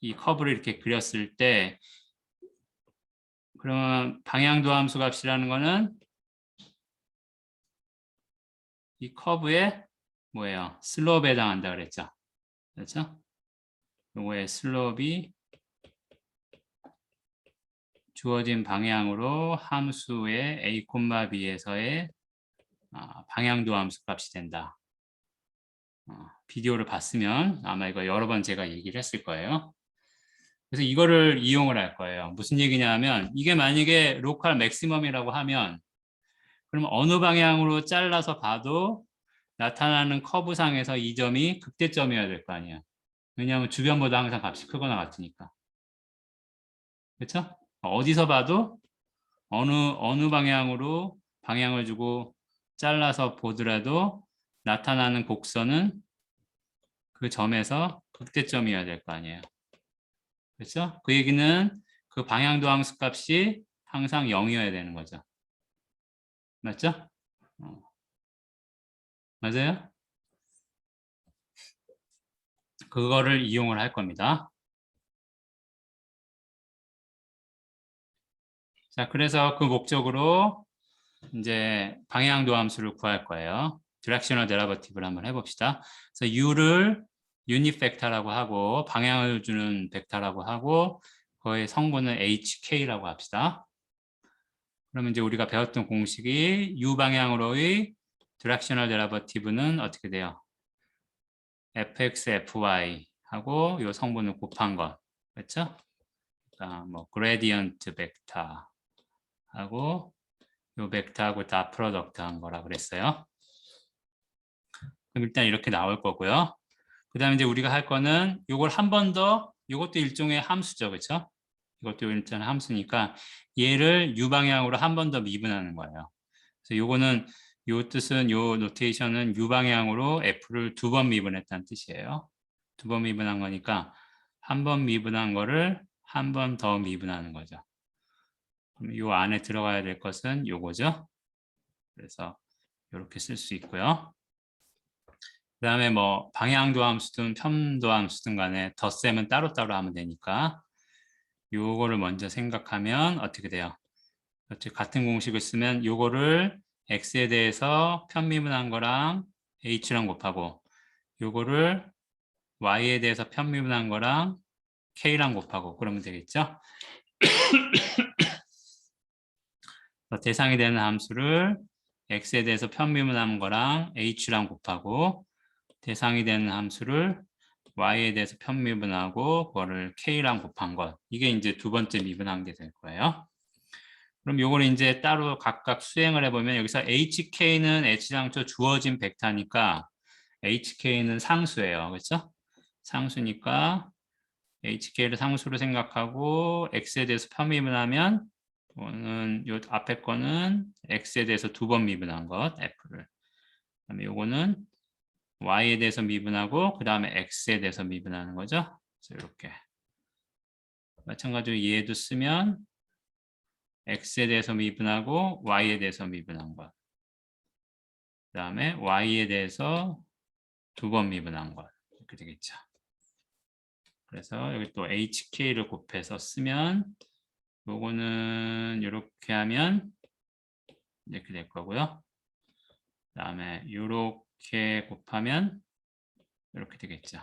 이 커브를 이렇게 그렸을 때 그러면 방향도 함수 값이라는 거는 이 커브의 뭐예요? 슬롭에 해당한다 그랬죠. 그렇죠? 요거의 슬롭이 주어진 방향으로 함수의 a, b에서의 방향도 함수 값이 된다. 비디오를 봤으면 아마 이거 여러 번 제가 얘기를 했을 거예요. 그래서 이거를 이용을 할 거예요. 무슨 얘기냐면 이게 만약에 로컬 맥시멈이라고 하면 그러면 어느 방향으로 잘라서 봐도 나타나는 커브상에서 이 점이 극대점이어야 될 거 아니야. 왜냐하면 주변보다 항상 값이 크거나 같으니까. 그렇죠? 어디서 봐도 어느 방향으로 방향을 주고 잘라서 보더라도 나타나는 곡선은 그 점에서 극대점이어야 될 거 아니에요. 그렇죠? 그 얘기는 그 방향도 함수 값이 항상 0이어야 되는 거죠. 맞죠? 맞아요? 그거를 이용을 할 겁니다. 자, 그래서 그 목적으로 이제 방향도 함수를 구할 거예요. 디렉셔널 데리버티브를 한번 해봅시다. 그래서 u를 유닛 벡터라고 하고 방향을 주는 벡터라고 하고 그의 성분은 hk라고 합시다. 그러면 이제 우리가 배웠던 공식이 u 방향으로의 디렉셔널 데리버티브는 어떻게 돼요? fx, fy 하고 이 성분을 곱한 것, 그렇죠? 그러니까 뭐 그레디언트 벡터 하고 이 벡터하고 다 프로덕트 한 거라 그랬어요. 그럼 일단 이렇게 나올 거고요. 그 다음에 이제 우리가 할 거는 이걸 한 번 더, 이것도 일종의 함수죠, 그렇죠? 이것도 일단 함수니까 얘를 u 방향으로 한 번 더 미분하는 거예요. 그래서 요거는 요 뜻은 요 노테이션은 u 방향으로 f를 두 번 미분했다는 뜻이에요. 두 번 미분한 거니까 한 번 미분한 거를 한 번 더 미분하는 거죠. 그럼 요 안에 들어가야 될 것은 요거죠. 그래서 이렇게 쓸 수 있고요. 그 다음에 뭐 방향도 함수든 편도 함수든 간에 덧셈은 따로따로 하면 되니까 요거를 먼저 생각하면 어떻게 돼요? 같은 공식을 쓰면 요거를 x에 대해서 편미분한 거랑 h랑 곱하고 요거를 y에 대해서 편미분한 거랑 k랑 곱하고 그러면 되겠죠? 대상이 되는 함수를 x에 대해서 편미분한 거랑 h랑 곱하고 대상이 되는 함수를 y에 대해서 편미분하고 그거를 k랑 곱한 것. 이게 이제 두 번째 미분한 게 될 거예요. 그럼 요걸 이제 따로 각각 수행을 해보면 여기서 hk는 h장초 주어진 벡터니까 hk는 상수예요. 그렇죠? 상수니까 hk를 상수로 생각하고 x에 대해서 편미분하면 이거는 요 앞에 거는 x에 대해서 두 번 미분한 것 f를. 그다음에 요거는 y에 대해서 미분하고 그 다음에 x에 대해서 미분하는 거죠. 그래서 이렇게 마찬가지로 얘도 쓰면 x에 대해서 미분하고 y에 대해서 미분한 것. 그 다음에 y에 대해서 두 번 미분한 것. 이렇게 되겠죠. 그래서 여기 또 hk를 곱해서 쓰면 요거는 이렇게 하면 이렇게 될 거고요. 그 다음에 이렇게 곱하면 이렇게 되겠죠.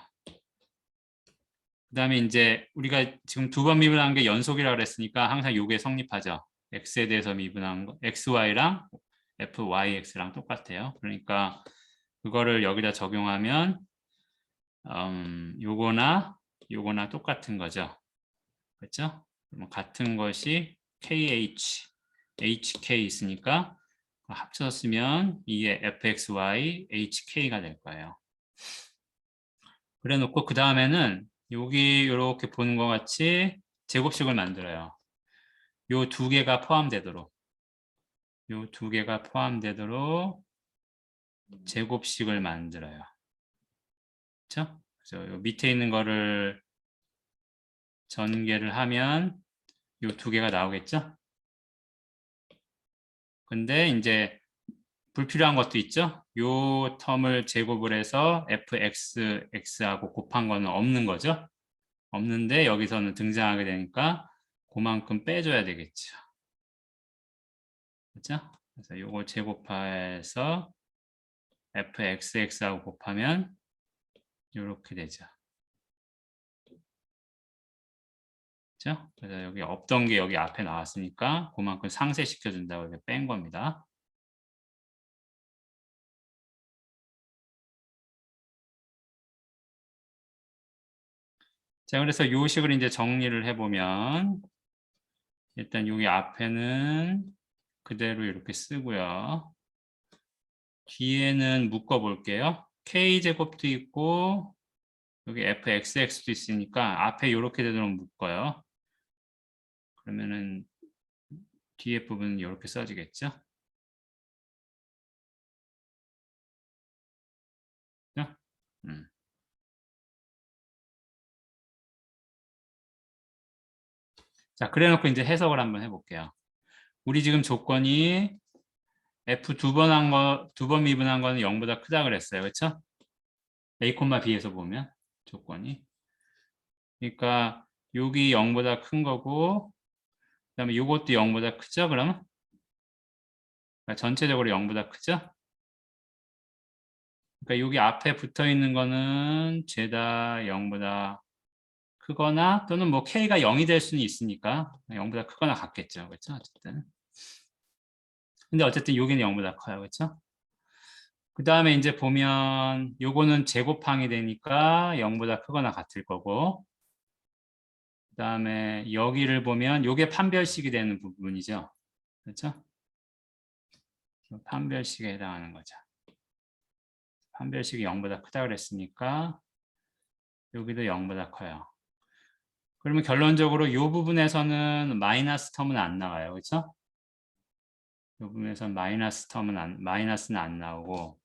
그 다음에 이제 우리가 지금 두 번 미분한 게 연속이라고 그랬으니까 항상 요게 성립하죠. x에 대해서 미분한 거, xy랑 fyx랑 똑같아요. 그러니까 그거를 여기다 적용하면 요거나 똑같은 거죠. 그렇죠? 같은 것이 kh, hk 있으니까 합쳐서 쓰면 이게 fxy, hk가 될 거예요. 그래 놓고 그 다음에는 여기 이렇게 보는 것 같이 제곱식을 만들어요. 요 두 개가 포함되도록 제곱식을 만들어요. 그렇죠? 그래서 요 밑에 있는 거를 전개를 하면 요 두 개가 나오겠죠? 근데 이제 불필요한 것도 있죠? 요 텀을 제곱을 해서 fx하고 곱한 거는 없는 거죠? 없는데 여기서는 등장하게 되니까 그만큼 빼줘야 되겠죠. 그렇죠? 그래서 요거 제곱해서 fxx하고 곱하면 이렇게 되죠. 그렇죠? 그래서 여기 없던 게 여기 앞에 나왔으니까 그만큼 상쇄시켜 준다고 이렇게 뺀 겁니다. 자, 그래서 요 식을 이제 정리를 해보면 일단 여기 앞에는 그대로 이렇게 쓰고요. 뒤에는 묶어 볼게요. k제곱도 있고 여기 fxx도 있으니까 앞에 이렇게 되도록 묶어요. 그러면은 뒤에 부분은 이렇게 써지겠죠? 그죠? 자, 그래 놓고 이제 해석을 한번 해볼게요. 우리 지금 조건이 f 두 번 한 거, 두 번 미분한 거는 0보다 크다 그랬어요. 그렇죠? a, b에서 보면 조건이. 그러니까 여기 0보다 큰 거고 그다음에 요것도 0보다 크죠? 그러면? 그러니까 전체적으로 0보다 크죠? 그러니까 여기 앞에 붙어 있는 거는 죄다 0보다 크거나 또는 뭐 k가 0이 될 수는 있으니까 0보다 크거나 같겠죠. 그렇죠? 어쨌든. 근데 어쨌든 여기는 0보다 커요. 그렇죠? 그 다음에 이제 보면 요거는 제곱항이 되니까 0보다 크거나 같을 거고 그 다음에 여기를 보면 요게 판별식이 되는 부분이죠. 그렇죠? 판별식에 해당하는 거죠. 판별식이 0보다 크다 그랬으니까 여기도 0보다 커요. 그러면 결론적으로 이 부분에서는 마이너스 텀은 안 나와요. 그렇죠? 이 부분에서는 마이너스는 안 나오고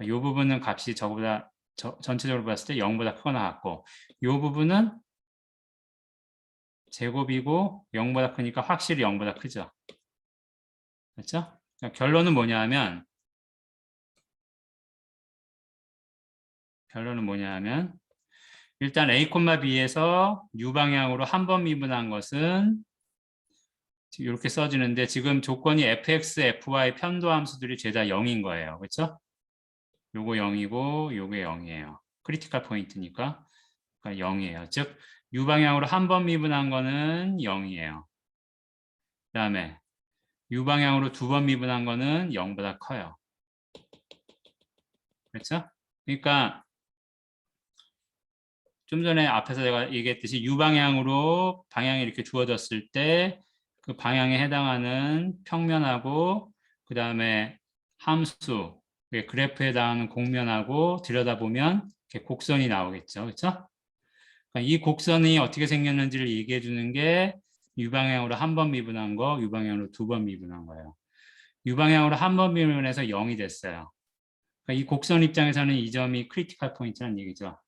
이 부분은 값이 저거보다 전체적으로 봤을 때 0보다 크거나 같고 이 부분은 제곱이고 0보다 크니까 확실히 0보다 크죠. 그렇죠? 그러니까 결론은 뭐냐면 일단 a, b에서 u 방향으로 한 번 미분한 것은 이렇게 써지는데 지금 조건이 fx, fy 편도 함수들이 죄다 0인 거예요. 그렇죠? 요거 0이고 요게 0이에요. 크리티컬 포인트니까 그러니까 0이에요. 즉 u 방향으로 한 번 미분한 거는 0이에요. 그 다음에 u 방향으로 두 번 미분한 거는 0보다 커요. 그렇죠? 그러니까 좀 전에 앞에서 제가 얘기했듯이 u 방향으로 방향이 이렇게 주어졌을 때 그 방향에 해당하는 평면하고 그 다음에 함수 그래프에 해당하는 곡면하고 들여다보면 이렇게 곡선이 나오겠죠. 그렇죠? 그러니까 이 곡선이 어떻게 생겼는지를 얘기해 주는 게 u 방향으로 한 번 미분한 거, u 방향으로 두 번 미분한 거예요. u 방향으로 한 번 미분해서 0이 됐어요. 그러니까 이 곡선 입장에서는 이 점이 크리티컬 포인트라는 얘기죠.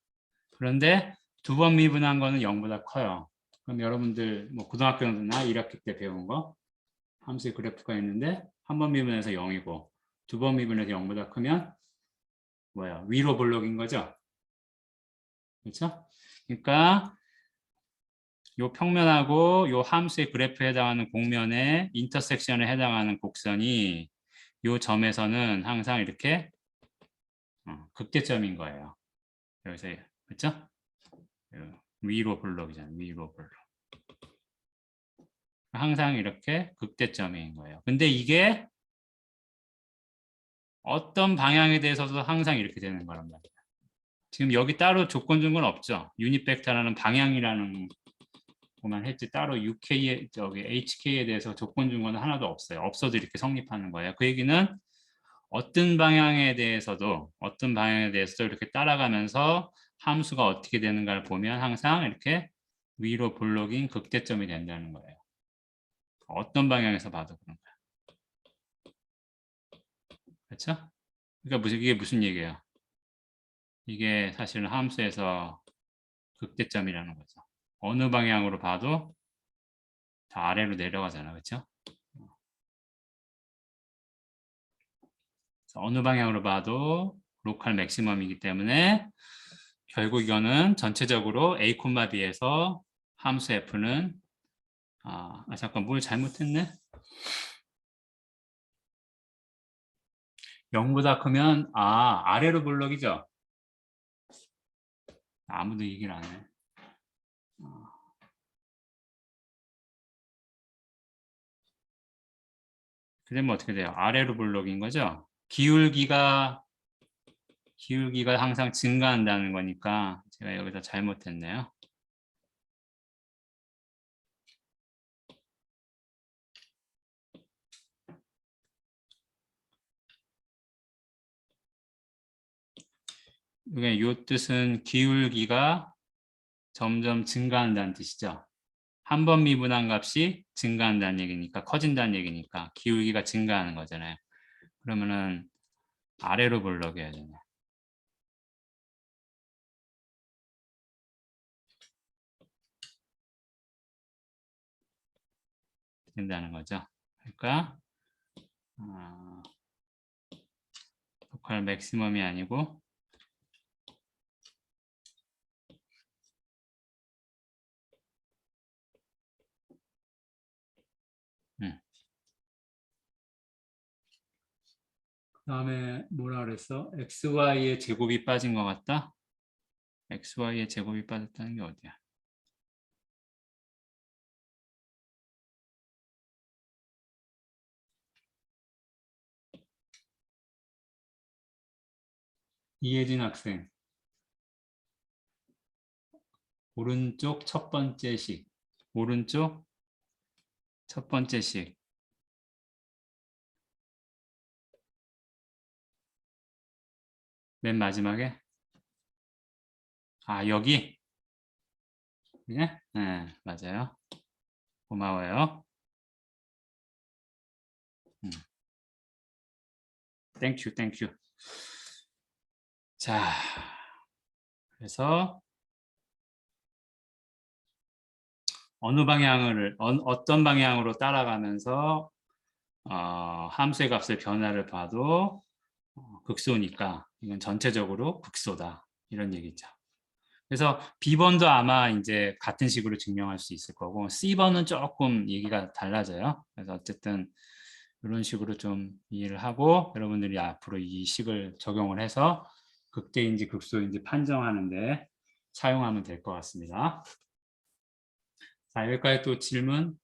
그런데 두 번 미분한 거는 0보다 커요. 그럼 여러분들 뭐 고등학교나 1학기 때 배운 거 함수의 그래프가 있는데 한 번 미분해서 0이고 두 번 미분해서 0보다 크면 뭐야? 위로 볼록인 거죠. 그렇죠? 그러니까 요 평면하고 요 함수의 그래프에 해당하는 곡면의 인터섹션에 해당하는 곡선이 요 점에서는 항상 이렇게 극대점인 거예요. 여기서 그렇죠? 위로 볼록이잖아요. 위로 볼록. 항상 이렇게 극대점인 거예요. 근데 이게 어떤 방향에 대해서도 항상 이렇게 되는 거란 말이에요. 지금 여기 따로 조건 준 건 없죠. 유닛 벡터라는 방향이라는 것만 했지 따로 UK에 저기 HK에 대해서 조건 준 건 하나도 없어요. 없어도 이렇게 성립하는 거예요. 그 얘기는 어떤 방향에 대해서도 이렇게 따라가면서 함수가 어떻게 되는가를 보면 항상 이렇게 위로 볼록인 극대점이 된다는 거예요. 어떤 방향에서 봐도 그런 거예요. 그렇죠? 그러니까 이게 무슨 얘기예요? 이게 사실은 함수에서 극대점이라는 거죠. 어느 방향으로 봐도 다 아래로 내려가잖아. 그렇죠? 어느 방향으로 봐도 로컬 맥시멈이기 때문에 결국 이거는 전체적으로 A, B에서 함수 F는 잠깐 뭘 잘못했네? 0보다 크면 아래로 볼록이죠? 아무도 얘기를 안 해. 그러면 어떻게 돼요? 아래로 볼록인 거죠? 기울기가 항상 증가한다는 거니까 제가 여기서 잘못했네요. 이 뜻은 기울기가 점점 증가한다는 뜻이죠. 한 번 미분한 값이 증가한다는 얘기니까, 커진다는 얘기니까 기울기가 증가하는 거잖아요. 그러면은 아래로 볼록해야 되잖아요. 된다는 거죠. 그러니까 로컬 맥시멈이 아니고 그 다음에 뭐라 그랬어? XY의 제곱이 빠진 것 같다? XY의 제곱이 빠졌다는 게 어디야? 이혜진 학생. 오른쪽 첫 번째 식. 오른쪽 첫 번째 식. 맨 마지막에? 아, 여기? 네? 네, 맞아요. 고마워요. 땡큐, 땡큐. 자, 그래서 어떤 방향으로 따라가면서 함수의 값의 변화를 봐도 극소니까 이건 전체적으로 극소다. 이런 얘기죠. 그래서 B번도 아마 이제 같은 식으로 증명할 수 있을 거고 C번은 조금 얘기가 달라져요. 그래서 어쨌든 이런 식으로 좀 이해를 하고 여러분들이 앞으로 이 식을 적용을 해서 극대인지 극소인지 판정하는데 사용하면 될 것 같습니다. 자, 여기까지 또 질문?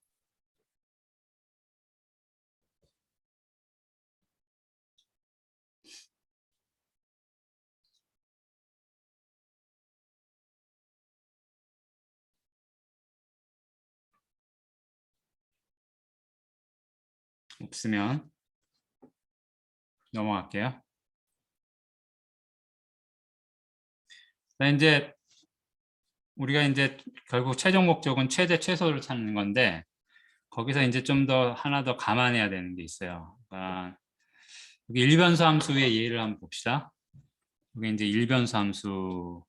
없으면 넘어갈게요. 자, 이제 우리가 이제 결국 최종 목적은 최대 최소를 찾는 건데 거기서 이제 좀 더 하나 더 감안해야 되는 게 있어요. 그러니까 여기 일변수 함수의 예를 한번 봅시다. 여기 이제 일변수 함수인데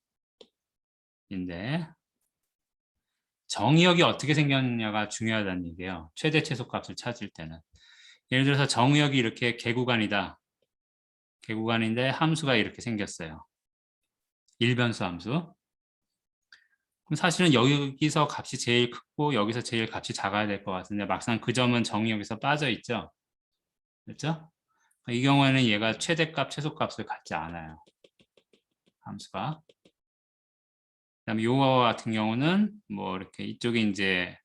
정의역이 어떻게 생겼냐가 중요하다는 얘기예요. 최대 최소값을 찾을 때는. 예를 들어서 정의역이 이렇게 개구간이다. 개구간인데 함수가 이렇게 생겼어요. 일변수 함수. 그럼 사실은 여기서 값이 제일 크고 여기서 제일 값이 작아야 될 것 같은데 막상 그 점은 정의역에서 빠져 있죠. 그렇죠? 이 경우에는 얘가 최대값, 최소값을 갖지 않아요. 함수가. 그다음에 요거 같은 경우는 뭐 이렇게 이쪽에 이제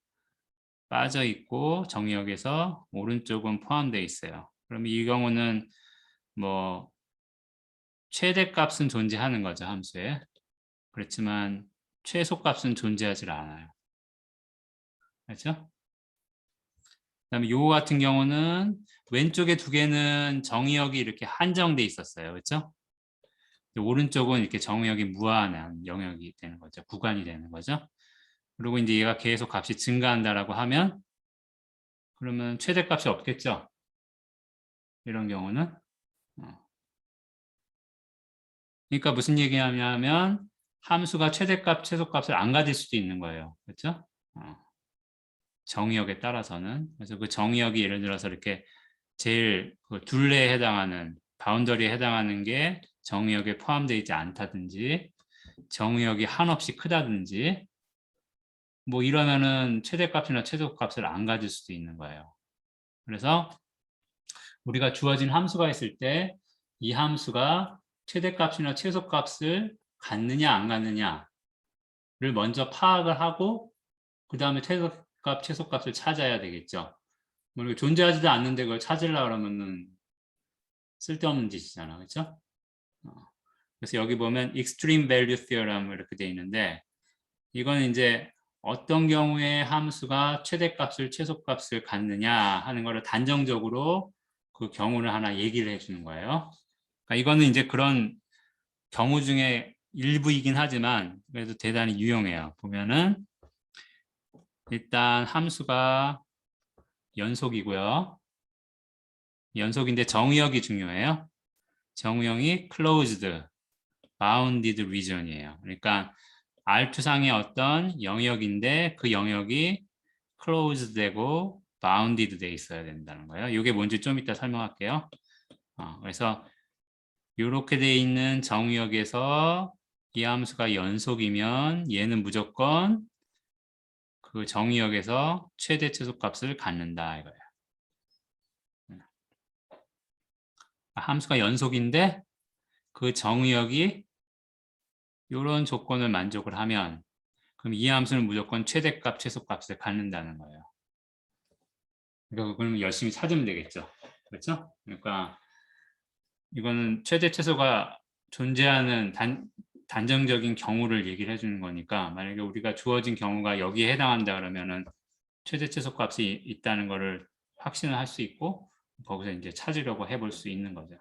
빠져 있고 정의역에서 오른쪽은 포함되어 있어요. 그럼 이 경우는 뭐 최대값은 존재하는 거죠, 함수에. 그렇지만 최소값은 존재하지 않아요. 그렇죠? 그다음에 요거 같은 경우는 왼쪽에 두 개는 정의역이 이렇게 한정돼 있었어요. 그렇죠? 오른쪽은 이렇게 정의역이 무한한 영역이 되는 거죠. 구간이 되는 거죠. 그리고 이제 얘가 계속 값이 증가한다라고 하면 그러면 최대값이 없겠죠. 이런 경우는. 그러니까 무슨 얘기냐면 함수가 최대값, 최소값을 안 가질 수도 있는 거예요. 그렇죠? 정의역에 따라서는. 그래서 그 정의역이 예를 들어서 이렇게 제일 그 둘레에 해당하는 바운더리에 해당하는 게 정의역에 포함되어 있지 않다든지 정의역이 한없이 크다든지 뭐 이러면은 최대값이나 최소값을 안 가질 수도 있는 거예요. 그래서 우리가 주어진 함수가 있을 때 이 함수가 최대값이나 최소값을 갖느냐 안 갖느냐를 먼저 파악을 하고 그 다음에 최소값, 최소값을 찾아야 되겠죠. 뭐 존재하지도 않는데 그걸 찾으려고 그러면은 쓸데없는 짓이잖아. 그렇죠? 그래서 여기 보면 extreme value theorem 이렇게 돼 있는데 이건 이제 어떤 경우에 함수가 최대값을 최소값을 갖느냐 하는 거를 단정적으로 그 경우를 하나 얘기를 해주는 거예요. 그러니까 이거는 이제 그런 경우 중에 일부이긴 하지만 그래도 대단히 유용해요. 보면은 일단 함수가 연속이고요. 연속인데 정의역이 중요해요. 정의역이 closed, bounded region이에요. 그러니까 R2상의 어떤 영역인데 그 영역이 closed 되고 bounded 돼 있어야 된다는 거예요. 이게 뭔지 좀 이따 설명할게요. 그래서 이렇게 돼 있는 정의역에서 이 함수가 연속이면 얘는 무조건 그 정의역에서 최대 최소값을 갖는다 이거예요. 함수가 연속인데 그 정의역이 이런 조건을 만족을 하면 그럼 이 함수는 무조건 최대값, 최소값을 갖는다는 거예요. 그러니까 그걸 열심히 찾으면 되겠죠. 그렇죠? 그러니까 이거는 최대 최소가 존재하는 단정적인 경우를 얘기를 해주는 거니까 만약에 우리가 주어진 경우가 여기에 해당한다 그러면은 최대 최소 값이 있다는 거를 확신을 할 수 있고 거기서 이제 찾으려고 해볼 수 있는 거죠.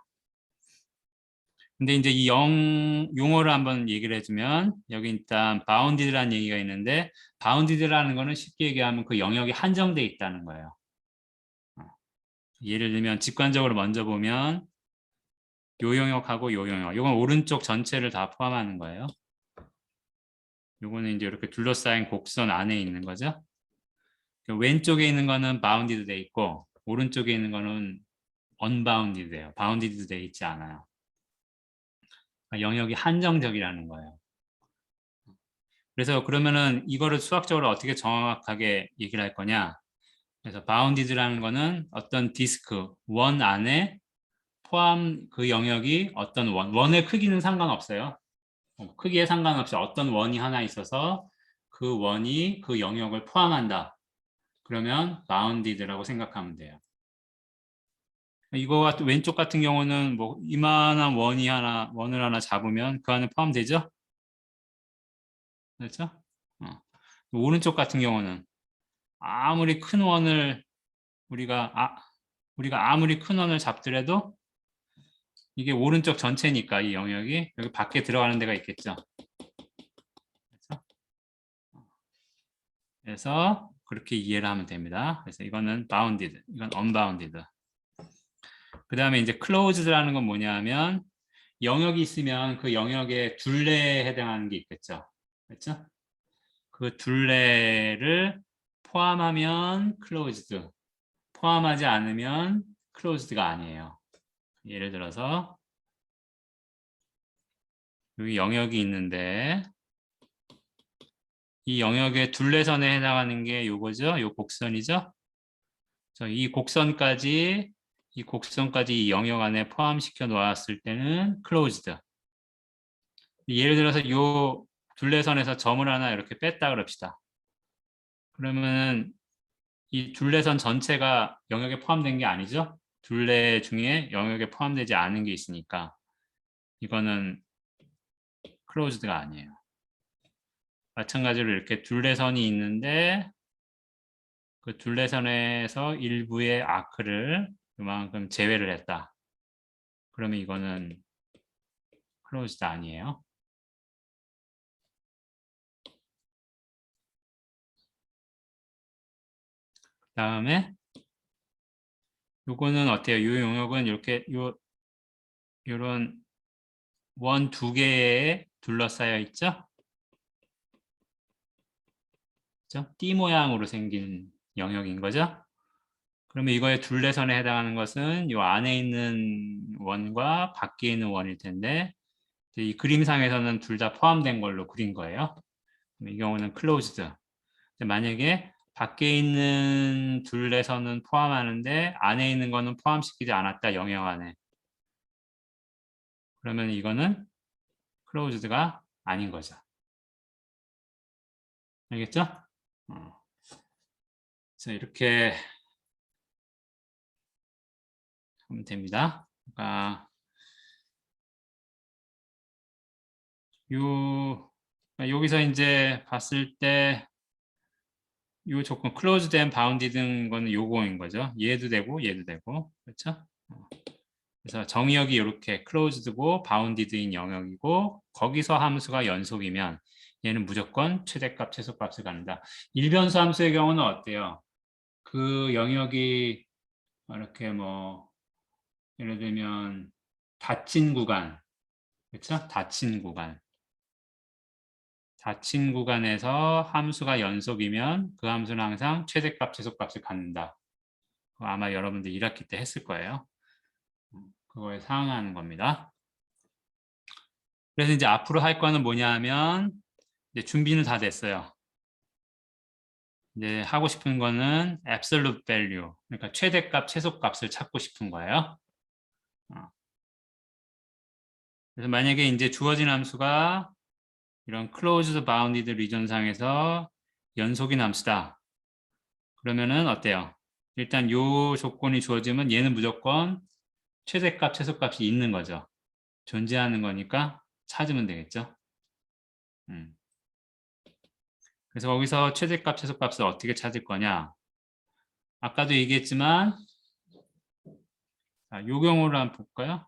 근데 이제 이 용어를 한번 얘기를 해주면 여기 일단 bounded라는 얘기가 있는데 bounded라는 거는 쉽게 얘기하면 그 영역이 한정돼 있다는 거예요. 예를 들면 직관적으로 먼저 보면 요 영역하고 요 영역, 요건 오른쪽 전체를 다 포함하는 거예요. 요거는 이제 이렇게 둘러싸인 곡선 안에 있는 거죠. 왼쪽에 있는 거는 bounded 돼 있고 오른쪽에 있는 거는 unbounded 돼요. bounded 돼 있지 않아요. 영역이 한정적이라는 거예요. 그래서 그러면은 이거를 수학적으로 어떻게 정확하게 얘기를 할 거냐? 그래서 bounded라는 거는 어떤 디스크 원 안에 포함 그 영역이 어떤 원의 크기는 상관없어요. 크기에 상관없이 어떤 원이 하나 있어서 그 원이 그 영역을 포함한다. 그러면 bounded라고 생각하면 돼요. 이거 왼쪽 같은 경우는 뭐 이만한 원을 하나 잡으면 그 안에 포함되죠? 그렇죠? 오른쪽 같은 경우는 아무리 큰 원을 우리가 아무리 큰 원을 잡더라도 이게 오른쪽 전체니까 이 영역이 여기 밖에 들어가는 데가 있겠죠. 그렇죠? 그래서 그렇게 이해를 하면 됩니다. 그래서 이거는 bounded, 이건 unbounded. 그 다음에 이제 closed라는 건 뭐냐면 영역이 있으면 그 영역의 둘레에 해당하는 게 있겠죠. 그렇죠? 그 둘레를 포함하면 closed, 포함하지 않으면 closed가 아니에요. 예를 들어서 여기 영역이 있는데 이 영역의 둘레선에 해당하는 게 요거죠. 요 곡선이죠. 이 곡선까지 이 영역 안에 포함시켜 놓았을 때는 closed. 예를 들어서 요 둘레선에서 점을 하나 이렇게 뺐다 그럽시다. 그러면 이 둘레선 전체가 영역에 포함된 게 아니죠? 둘레 중에 영역에 포함되지 않은 게 있으니까 이거는 closed가 아니에요. 마찬가지로 이렇게 둘레선이 있는데 그 둘레선에서 일부의 아크를 그만큼 제외를 했다. 그러면 이거는 closed 아니에요. 그 다음에 요거는 어때요? 요 영역은 이렇게 요런 원 두 개에 둘러싸여 있죠? 그죠? 띠 모양으로 생긴 영역인 거죠? 그러면 이거의 둘레선에 해당하는 것은 이 안에 있는 원과 밖에 있는 원일 텐데 이 그림상에서는 둘 다 포함된 걸로 그린 거예요. 이 경우는 closed. 만약에 밖에 있는 둘레선은 포함하는데 안에 있는 거는 포함시키지 않았다, 영역 안에. 그러면 이거는 closed가 아닌 거죠. 알겠죠? 그래서 이렇게 하면 됩니다. 그러니까 여기서 이제 봤을 때 이 조건 closed and bounded 등 거는 요거인 거죠. 얘도 되고 얘도 되고 그렇죠? 그래서 정의역이 이렇게 closed고 bounded인 영역이고 거기서 함수가 연속이면 얘는 무조건 최대값, 최소값을 갖는다. 일변수 함수의 경우는 어때요? 그 영역이 이렇게 뭐 예를 들면 닫힌 구간, 그렇죠? 닫힌 구간. 닫힌 구간에서 함수가 연속이면 그 함수는 항상 최대값, 최소값을 갖는다. 아마 여러분들 1학기 때 했을 거예요. 그거에 상응하는 겁니다. 그래서 이제 앞으로 할 거는 뭐냐 하면 이제 준비는 다 됐어요. 이제 하고 싶은 거는 absolute value, 그러니까 최대값, 최소값을 찾고 싶은 거예요. 그래서 만약에 이제 주어진 함수가 이런 closed bounded region 상에서 연속인 함수다. 그러면은 어때요? 일단 요 조건이 주어지면 얘는 무조건 최대값, 최소값이 있는 거죠. 존재하는 거니까 찾으면 되겠죠. 그래서 거기서 최대값, 최소값을 어떻게 찾을 거냐? 아까도 얘기했지만 요 경우를 한번 볼까요?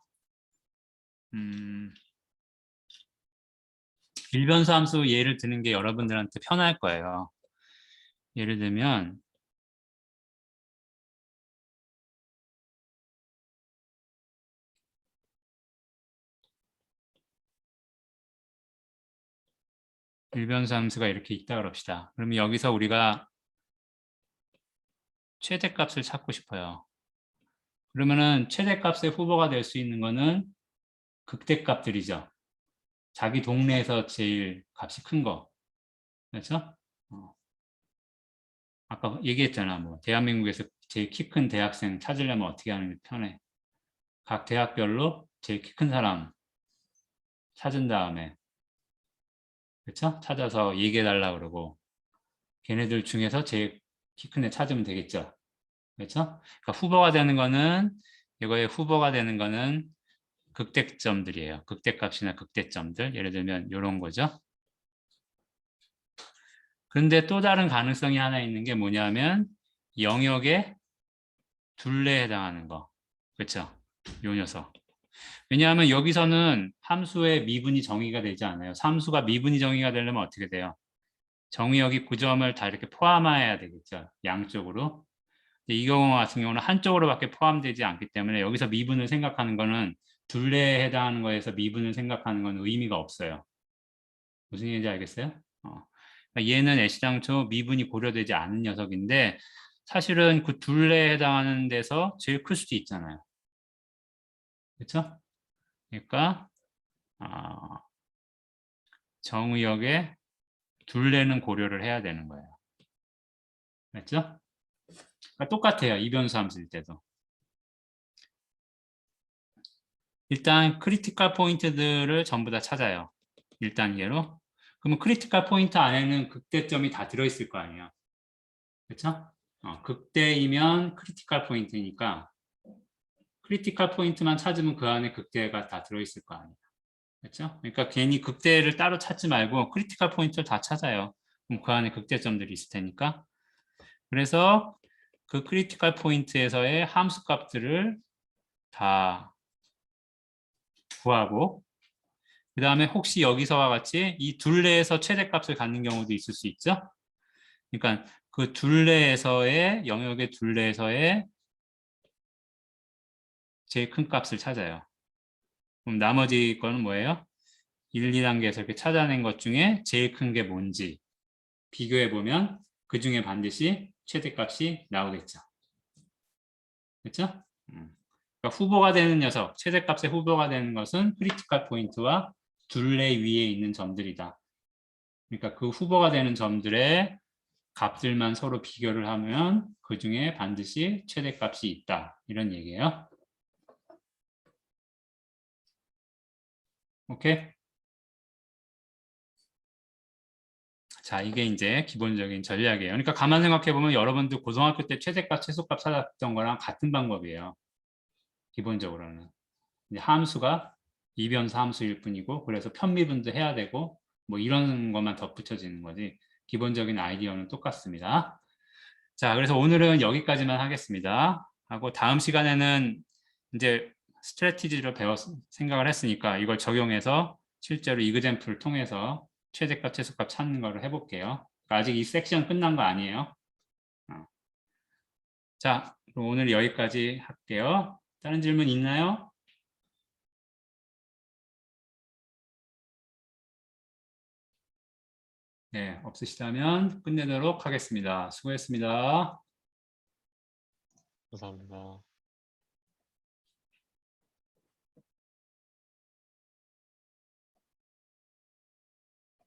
일변수 함수 예를 드는 게 여러분들한테 편할 거예요. 예를 들면 일변수 함수가 이렇게 있다 그럽시다. 그러면 여기서 우리가 최대값을 찾고 싶어요. 그러면은 최대값의 후보가 될 수 있는 거는 극대값들이죠. 자기 동네에서 제일 값이 큰 거. 그렇죠? 아까 얘기했잖아. 뭐 대한민국에서 제일 키 큰 대학생 찾으려면 어떻게 하는 게 편해? 각 대학별로 제일 키 큰 사람 찾은 다음에 그렇죠? 찾아서 얘기해 달라 그러고 걔네들 중에서 제일 키 큰 애 찾으면 되겠죠. 그렇죠? 그러니까 후보가 되는 거는 이거의 후보가 되는 거는 극대점들이에요. 극대값이나 극대점들. 예를 들면 이런 거죠. 그런데 또 다른 가능성이 하나 있는 게 뭐냐면 영역의 둘레에 해당하는 거. 그렇죠? 요 녀석. 왜냐하면 여기서는 함수의 미분이 정의가 되지 않아요. 함수가 미분이 정의가 되려면 어떻게 돼요? 정의역이 9점을 다 이렇게 포함해야 되겠죠. 양쪽으로. 이 경우 같은 경우는 한쪽으로밖에 포함되지 않기 때문에 여기서 미분을 생각하는 거는 둘레에 해당하는 거에서 미분을 생각하는 건 의미가 없어요. 무슨 얘기인지 알겠어요? 그러니까 얘는 애시당초 미분이 고려되지 않은 녀석인데 사실은 그 둘레에 해당하는 데서 제일 클 수도 있잖아요. 그렇죠? 그러니까 정의역의 둘레는 고려를 해야 되는 거예요. 맞죠? 그러니까 똑같아요. 이변수 함수일 때도. 일단 크리티컬 포인트들을 전부 다 찾아요. 1단계로. 그러면 크리티컬 포인트 안에는 극대점이 다 들어있을 거 아니에요. 그렇죠? 극대이면 크리티컬 포인트니까 크리티컬 포인트만 찾으면 그 안에 극대가 다 들어있을 거 아니에요. 그렇죠? 그러니까 괜히 극대를 따로 찾지 말고 크리티컬 포인트를 다 찾아요. 그럼 그 안에 극대점들이 있을 테니까. 그래서 그 크리티컬 포인트에서의 함수 값들을 다 구하고 그 다음에 혹시 여기서와 같이 이 둘레에서 최대값을 갖는 경우도 있을 수 있죠. 그러니까 그 둘레에서의 영역의 둘레에서의 제일 큰 값을 찾아요. 그럼 나머지 거는 뭐예요? 1, 2단계에서 이렇게 찾아낸 것 중에 제일 큰 게 뭔지 비교해 보면 그 중에 반드시 최대값이 나오겠죠. 그렇죠? 그러니까 후보가 되는 녀석, 최대값의 후보가 되는 것은 크리티컬 포인트와 둘레 위에 있는 점들이다. 그러니까 그 후보가 되는 점들의 값들만 서로 비교를 하면 그 중에 반드시 최대값이 있다. 이런 얘기예요. 오케이? 자, 이게 이제 기본적인 전략이에요. 그러니까 가만 생각해 보면 여러분들 고등학교 때 최대값, 최소값 찾았던 거랑 같은 방법이에요. 기본적으로는. 이제 함수가 이변수 함수일 뿐이고 그래서 편미분도 해야 되고 뭐 이런 것만 덧붙여지는 거지 기본적인 아이디어는 똑같습니다. 자, 그래서 오늘은 여기까지만 하겠습니다. 하고 다음 시간에는 이제 스트래티지를 생각을 했으니까 이걸 적용해서 실제로 이그젬플을 통해서 최대값, 최소값 찾는 거를 해볼게요. 아직 이 섹션 끝난 거 아니에요. 자, 그럼 오늘 여기까지 할게요. 다른 질문 있나요? 네, 없으시다면 끝내도록 하겠습니다. 수고했습니다. 감사합니다.